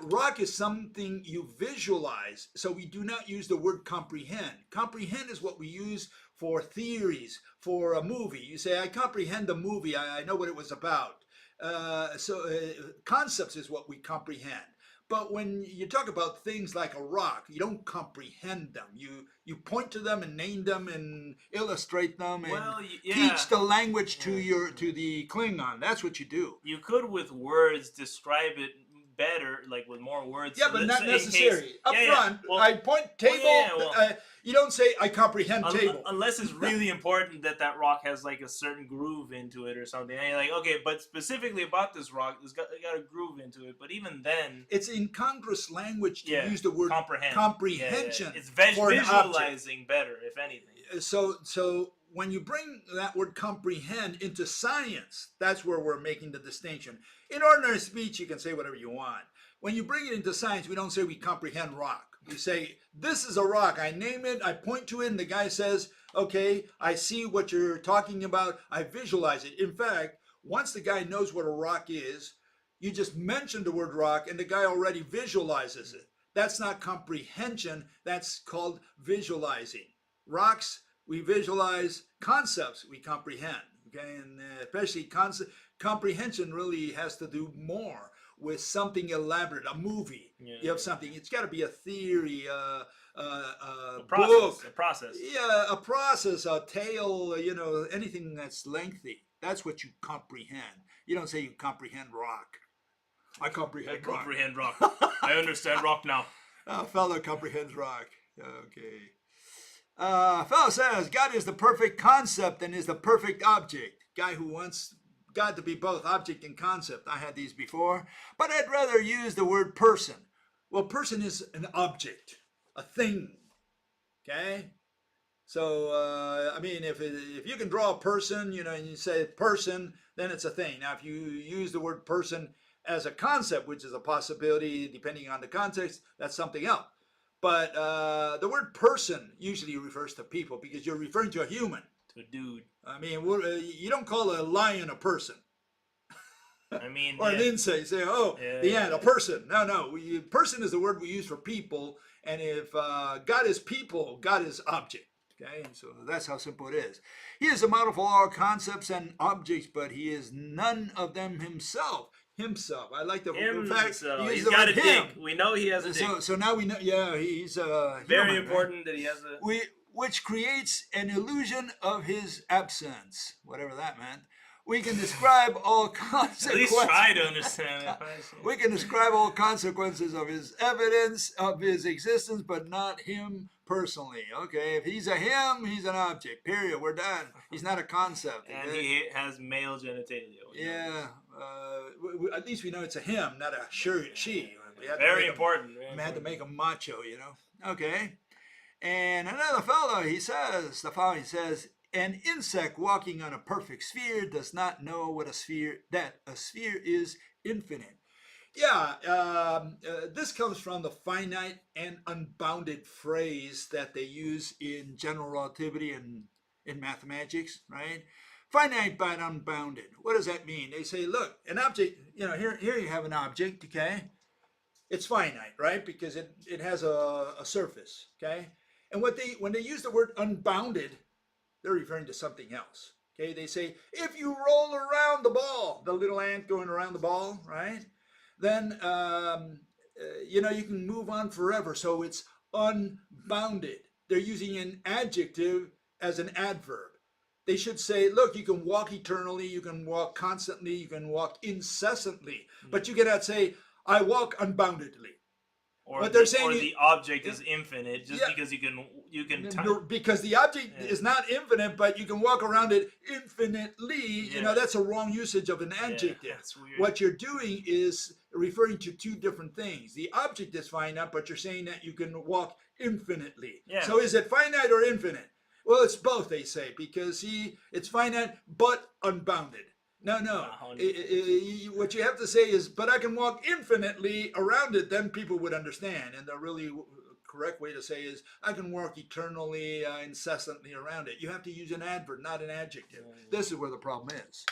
Rock is something you visualize, so we do not use the word comprehend. Comprehend is what we use for theories, for a movie. You say, I comprehend the movie, I know what it was about. Concepts is what we comprehend. But when you talk about things like a rock, you don't comprehend them. You point to them and name them and illustrate them and teach the language to the Klingon. That's what you do. You could, with words, describe it better, like with more words. Yeah, but not necessary. Up front, well, I point table. You don't say, I comprehend table. Unless it's really important that rock has like a certain groove into it or something. And you're like, okay, but specifically about this rock, it's got a groove into it. But even then... It's incongruous language to use the word comprehension. It's visualizing better, if anything. So when you bring that word comprehend into science, that's where we're making the distinction. In ordinary speech, you can say whatever you want. When you bring it into science, we don't say we comprehend rock. We say, this is a rock. I name it, I point to it, and the guy says, okay, I see what you're talking about. I visualize it. In fact, once the guy knows what a rock is, you just mention the word rock, and the guy already visualizes it. That's not comprehension. That's called visualizing. Rocks, we visualize. Concepts, we comprehend. Okay, and especially comprehension really has to do more with something elaborate, a movie. You have something, it's got to be a theory, a book. A process. Yeah, a process, a tale, anything that's lengthy. That's what you comprehend. You don't say you comprehend rock. I comprehend rock. I understand rock now. A fellow comprehends rock. Okay. Fellow says, God is the perfect concept and is the perfect object. Guy who wants God to be both object and concept. I had these before, but I'd rather use the word person. Well, person is an object, a thing. Okay? So, if you can draw a person, and you say person, then it's a thing. Now, if you use the word person as a concept, which is a possibility depending on the context, that's something else. But the word person usually refers to people because you're referring to a human. To a dude. I mean, you don't call a lion a person. I mean, or an insect. Say, the ant, a person. No. Person is the word we use for people. And if God is people, God is object. Okay, so that's how simple it is. He is a model for all concepts and objects, but he is none of them himself. I like the fact he's got a dick. We know he has a dick. So now we know. Yeah, he's very important that he has a. Which creates an illusion of his absence, whatever that meant. We can describe all consequences. At least try to understand it. We can describe all consequences of his evidence, of his existence, but not him personally. Okay, if he's a him, he's an object. Period. We're done. He's not a concept. And he has male genitalia. Yeah. At least we know it's a him, not a she. Very important. We had to make him macho, Okay. And another fellow, he says, an insect walking on a perfect sphere does not know that a sphere is infinite. Yeah, this comes from the finite and unbounded phrase that they use in general relativity and in mathematics, right? Finite but unbounded. What does that mean? They say, look, an object, here you have an object, okay? It's finite, right? Because it has a surface, okay? And when they use the word unbounded, they're referring to something else. Okay, they say, if you roll around the ball, the little ant going around the ball, right? then you can move on forever. So it's unbounded. They're using an adjective as an adverb. They should say, look, you can walk eternally, you can walk constantly, you can walk incessantly, but you cannot say, I walk unboundedly. Or the object is infinite just because you can because the object is not infinite, but you can walk around it infinitely. That's a wrong usage of an adjective. That's weird. What you're doing is referring to two different things. The object is finite, but you're saying that you can walk infinitely. So is it finite or infinite? Well, it's both, they say, because it's finite but unbounded. No. What you have to say is, but I can walk infinitely around it. Then people would understand. And the really correct way to say is, I can walk eternally, incessantly around it. You have to use an adverb, not an adjective. This is where the problem is.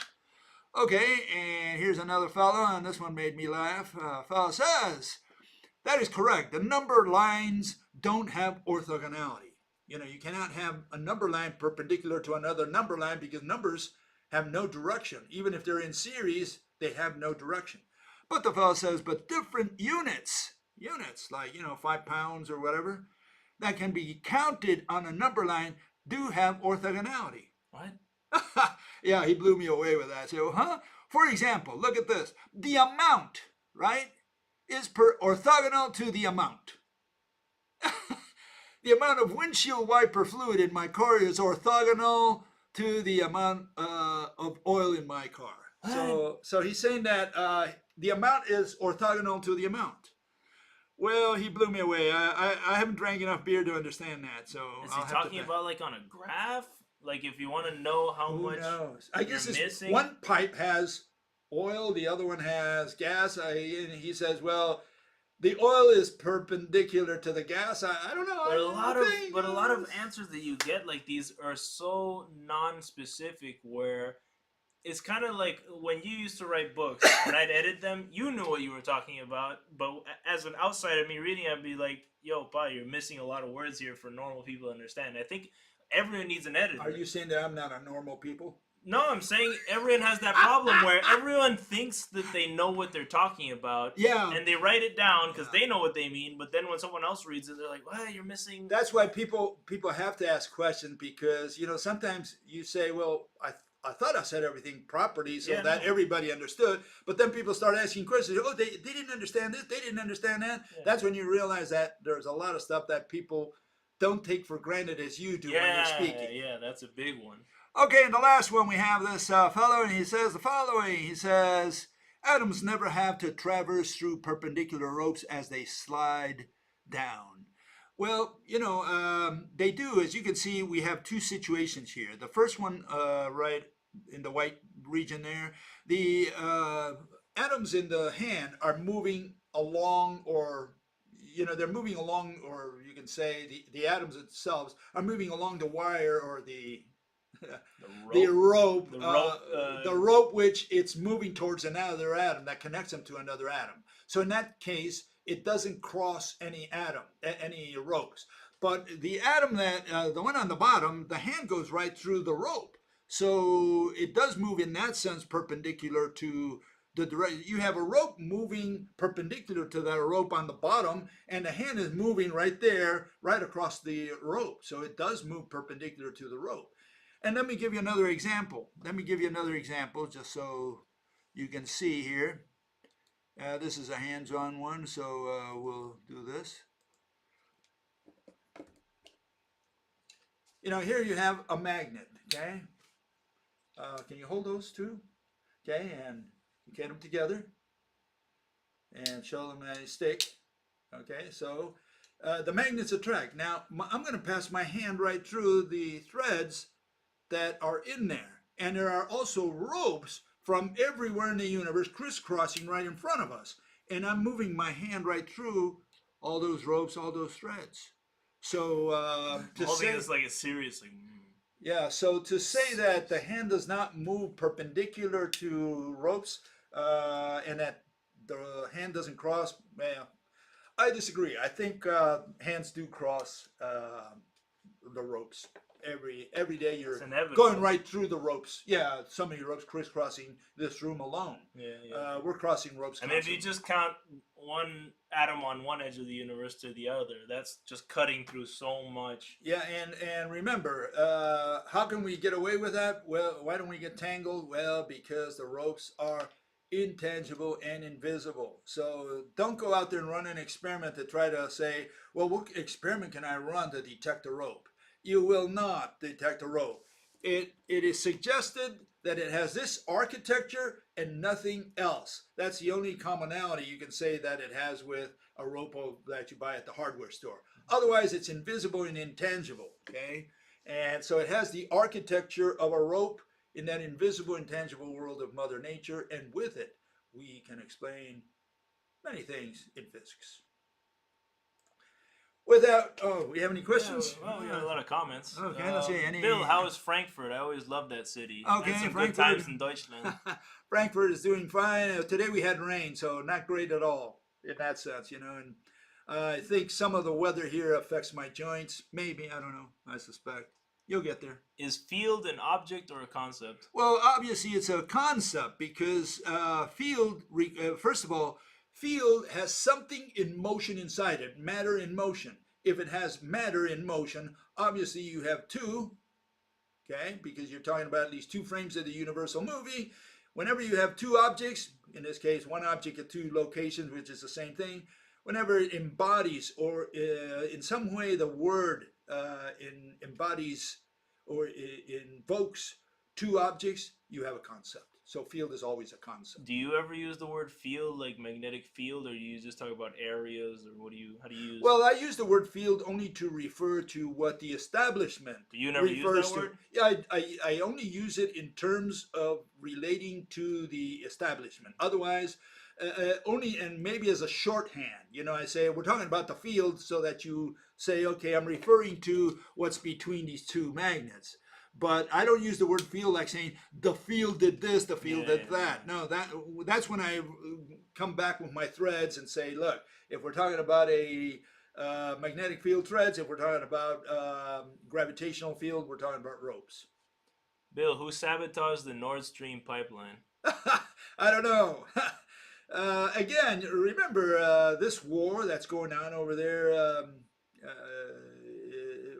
Okay, and here's another fellow, and this one made me laugh. Fellow says, that is correct. The number lines don't have orthogonality. You cannot have a number line perpendicular to another number line because numbers have no direction. Even if they're in series, they have no direction. But the fellow says, but different units like, 5 pounds or whatever, that can be counted on a number line do have orthogonality. What? Yeah, he blew me away with that. So, For example, look at this. The amount, right, is orthogonal to the amount. The amount of windshield wiper fluid in my car is orthogonal to the amount of oil in my car. So he's saying that the amount is orthogonal to the amount. Well, he blew me away. I haven't drank enough beer to understand that. So is he talking about like on a graph? Like if you want to know how much I guess you're missing? One pipe has oil, the other one has gas. And he says, well, the oil is perpendicular to the gas. I don't know. But a lot of answers that you get like these are so non-specific where it's kind of like when you used to write books and I'd edit them, you knew what you were talking about. But as an outsider, me reading, I'd be like, yo, Pa, you're missing a lot of words here for normal people to understand. I think everyone needs an editor. Are you saying that I'm not a normal people? No, I'm saying everyone has that problem where everyone thinks that they know what they're talking about. Yeah. And they write it down because they know what they mean. But then when someone else reads it, they're like, "Well, you're missing." That's why people have to ask questions because, sometimes you say, well, I thought I said everything properly so that everybody understood. But then people start asking questions. Oh, they didn't understand this. They didn't understand that. Yeah. That's when you realize that there's a lot of stuff that people don't take for granted as you do when you're speaking. Yeah, that's a big one. Okay, and the last one we have this fellow, and he says the following. He says, atoms never have to traverse through perpendicular ropes as they slide down. Well, they do. As you can see, we have two situations here. The first one, right in the white region there, the atoms in the hand are moving along they're moving along, or you can say the atoms themselves are moving along the wire or the rope, which it's moving towards another atom that connects them to another atom. So in that case, it doesn't cross any ropes. But the atom the one on the bottom, the hand goes right through the rope. So it does move in that sense perpendicular to the direction. You have a rope moving perpendicular to that rope on the bottom, and the hand is moving right there, right across the rope. So it does move perpendicular to the rope. And let me give you another example. Just so you can see here. This is a hands-on one, so we'll do this. Here you have a magnet, okay? Can you hold those two? Okay, and get them together and show them a stick. Okay, so the magnets attract. Now, I'm going to pass my hand right through the threads that are in there. And there are also ropes from everywhere in the universe crisscrossing right in front of us. And I'm moving my hand right through all those ropes, all those threads. So to say this like it's seriously. Yeah, so to say that the hand does not move perpendicular to ropes and that the hand doesn't cross, well, I disagree. I think hands do cross the ropes. Every day you're inevitable. going right through the ropes. Yeah, some of your ropes crisscrossing this room alone. Yeah. We're crossing ropes. I mean, if you just count one atom on one edge of the universe to the other, that's just cutting through so much. Yeah, and remember, how can we get away with that? Well, why don't we get tangled? Well, because the ropes are intangible and invisible. So don't go out there and run an experiment to try to say, well, what experiment can I run to detect a rope? You will not detect a rope. It is suggested that it has this architecture and nothing else. That's the only commonality you can say that it has with a rope that you buy at the hardware store. Otherwise, it's invisible and intangible, okay? And so it has the architecture of a rope in that invisible, intangible world of Mother Nature, and with it, we can explain many things in physics. We have any questions? Yeah, well, we got a lot of comments. Okay, let's see. Bill, how is Frankfurt? I always loved that city. Okay, and some Frankfurt. good times in Deutschland. Frankfurt is doing fine. Today we had rain, so not great at all in that sense, And I think some of the weather here affects my joints. Maybe, I don't know. I suspect. You'll get there. Is field an object or a concept? Well, obviously it's a concept because field, first of all, field has something in motion inside it, matter in motion. If it has matter in motion, obviously you have two, okay, because you're talking about at least two frames of the universal movie. Whenever you have two objects, in this case, one object at two locations, which is the same thing, whenever it embodies or in some way the word embodies or invokes two objects, you have a concept. So field is always a concept. Do you ever use the word field, like magnetic field, or do you just talk about areas, or how do you use? Well, I use the word field only to refer to what the establishment Do you never use that word? Yeah, I only use it in terms of relating to the establishment. Otherwise, only, and maybe as a shorthand, I say we're talking about the field so that you say, okay, I'm referring to what's between these two magnets. But I don't use the word field like saying the field did this, the field did that. No, that's when I come back with my threads and say, look, if we're talking about a magnetic field threads, if we're talking about gravitational field, we're talking about ropes. Bill, who sabotaged the Nord Stream pipeline? I don't know. Again, remember this war that's going on over there.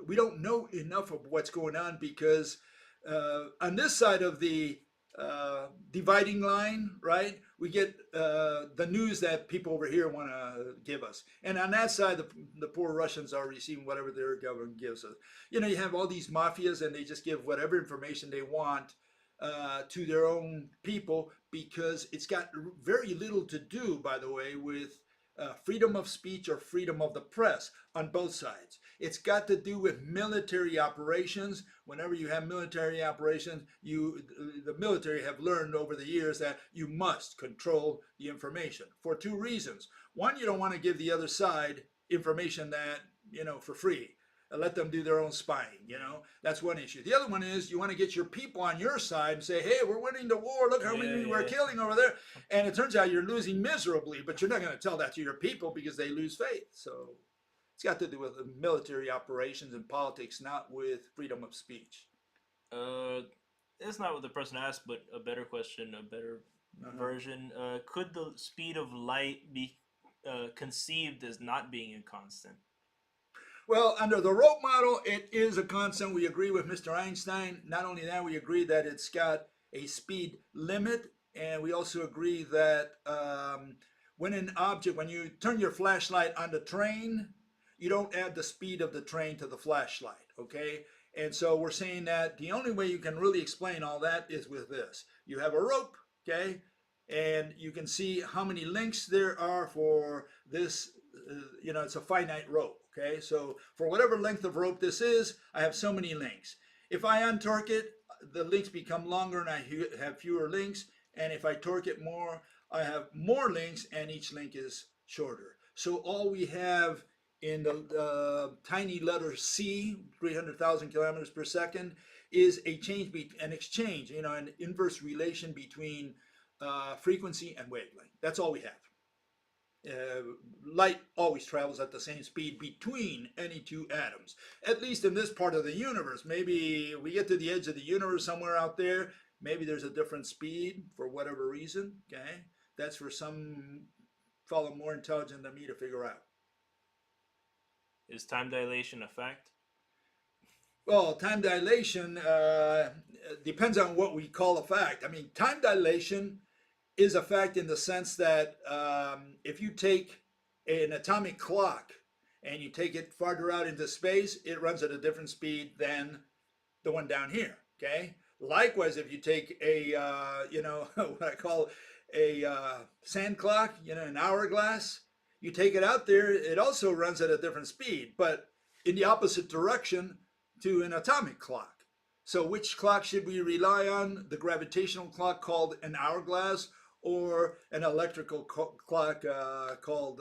We don't know enough of what's going on because on this side of the dividing line, right, we get the news that people over here want to give us. And on that side, the poor Russians are receiving whatever their government gives us. You have all these mafias and they just give whatever information they want to their own people because it's got very little to do, by the way, with freedom of speech or freedom of the press on both sides. It's got to do with military operations. Whenever you have military operations, the military have learned over the years that you must control the information for two reasons. One, you don't want to give the other side information that, for free. Let them do their own spying, That's one issue. The other one is you want to get your people on your side and say, hey, we're winning the war. Look how many we're killing over there. And it turns out you're losing miserably, but you're not going to tell that to your people because they lose faith. So it's got to do with military operations and politics, not with freedom of speech. It's not what the person asked, but a better question, a better version. Could the speed of light be conceived as not being a constant? Well, under the rope model, it is a constant. We agree with Mr. Einstein. Not only that, we agree that it's got a speed limit. And we also agree that when you turn your flashlight on the train, you don't add the speed of the train to the flashlight, okay? And so we're saying that the only way you can really explain all that is with this. You have a rope, okay? And you can see how many links there are for this, it's a finite rope. Okay, so for whatever length of rope this is, I have so many links. If I untorque it, the links become longer and I have fewer links. And if I torque it more, I have more links and each link is shorter. So all we have in the tiny letter C, 300,000 kilometers per second, is an exchange, an inverse relation between frequency and wavelength. That's all we have. Light always travels at the same speed between any two atoms, at least in this part of the universe. Maybe we get to the edge of the universe somewhere out there, maybe there's a different speed for whatever reason. Okay, that's for some fellow more intelligent than me to figure out. Is time dilation a fact? Well, time dilation depends on what we call a fact. I mean, time dilation is a fact in the sense that if you take an atomic clock and you take it farther out into space, it runs at a different speed than the one down here. Okay. Likewise, if you take a what I call a sand clock, an hourglass, you take it out there, it also runs at a different speed, but in the opposite direction to an atomic clock. So which clock should we rely on? The gravitational clock called an hourglass, or an electrical clock called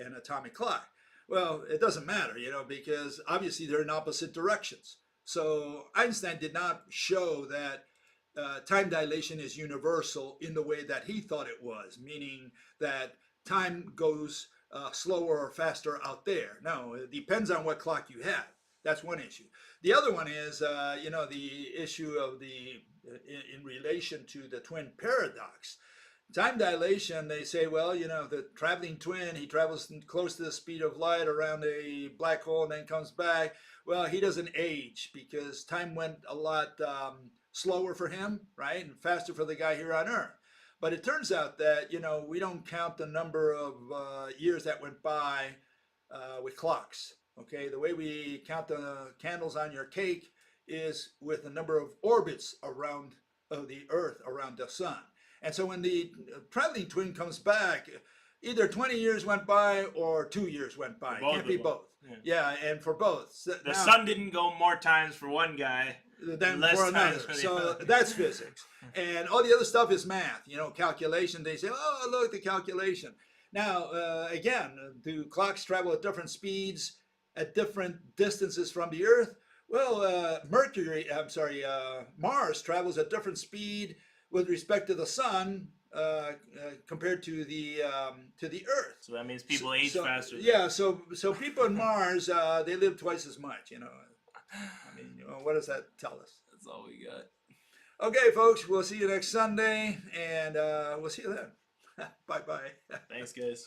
an atomic clock? Well, it doesn't matter, because obviously they're in opposite directions. So Einstein did not show that time dilation is universal in the way that he thought it was, meaning that time goes slower or faster out there. No, it depends on what clock you have. That's one issue. The other one is, the issue of in relation to the twin paradox. Time dilation, they say, well, the traveling twin, he travels close to the speed of light around a black hole and then comes back. Well, he doesn't age because time went a lot slower for him, right? And faster for the guy here on Earth. But it turns out that, we don't count the number of years that went by with clocks. Okay, the way we count the candles on your cake is with the number of orbits around the Earth, around the sun. And so when the traveling twin comes back, either 20 years went by or 2 years went by. It can't be both. Yeah, and for both. So the sun didn't go more times for one guy than for another. So that's physics. And all the other stuff is math, calculation. They say, oh, look, the calculation. Now, again, do clocks travel at different speeds at different distances from the Earth? Well, Mars travels at different speed with respect to the sun compared to the Earth. So that means people age faster. Yeah, so people on Mars, they live twice as much. I mean, what does that tell us? That's all we got. Okay, folks, we'll see you next Sunday, and we'll see you then. Bye-bye. Thanks, guys.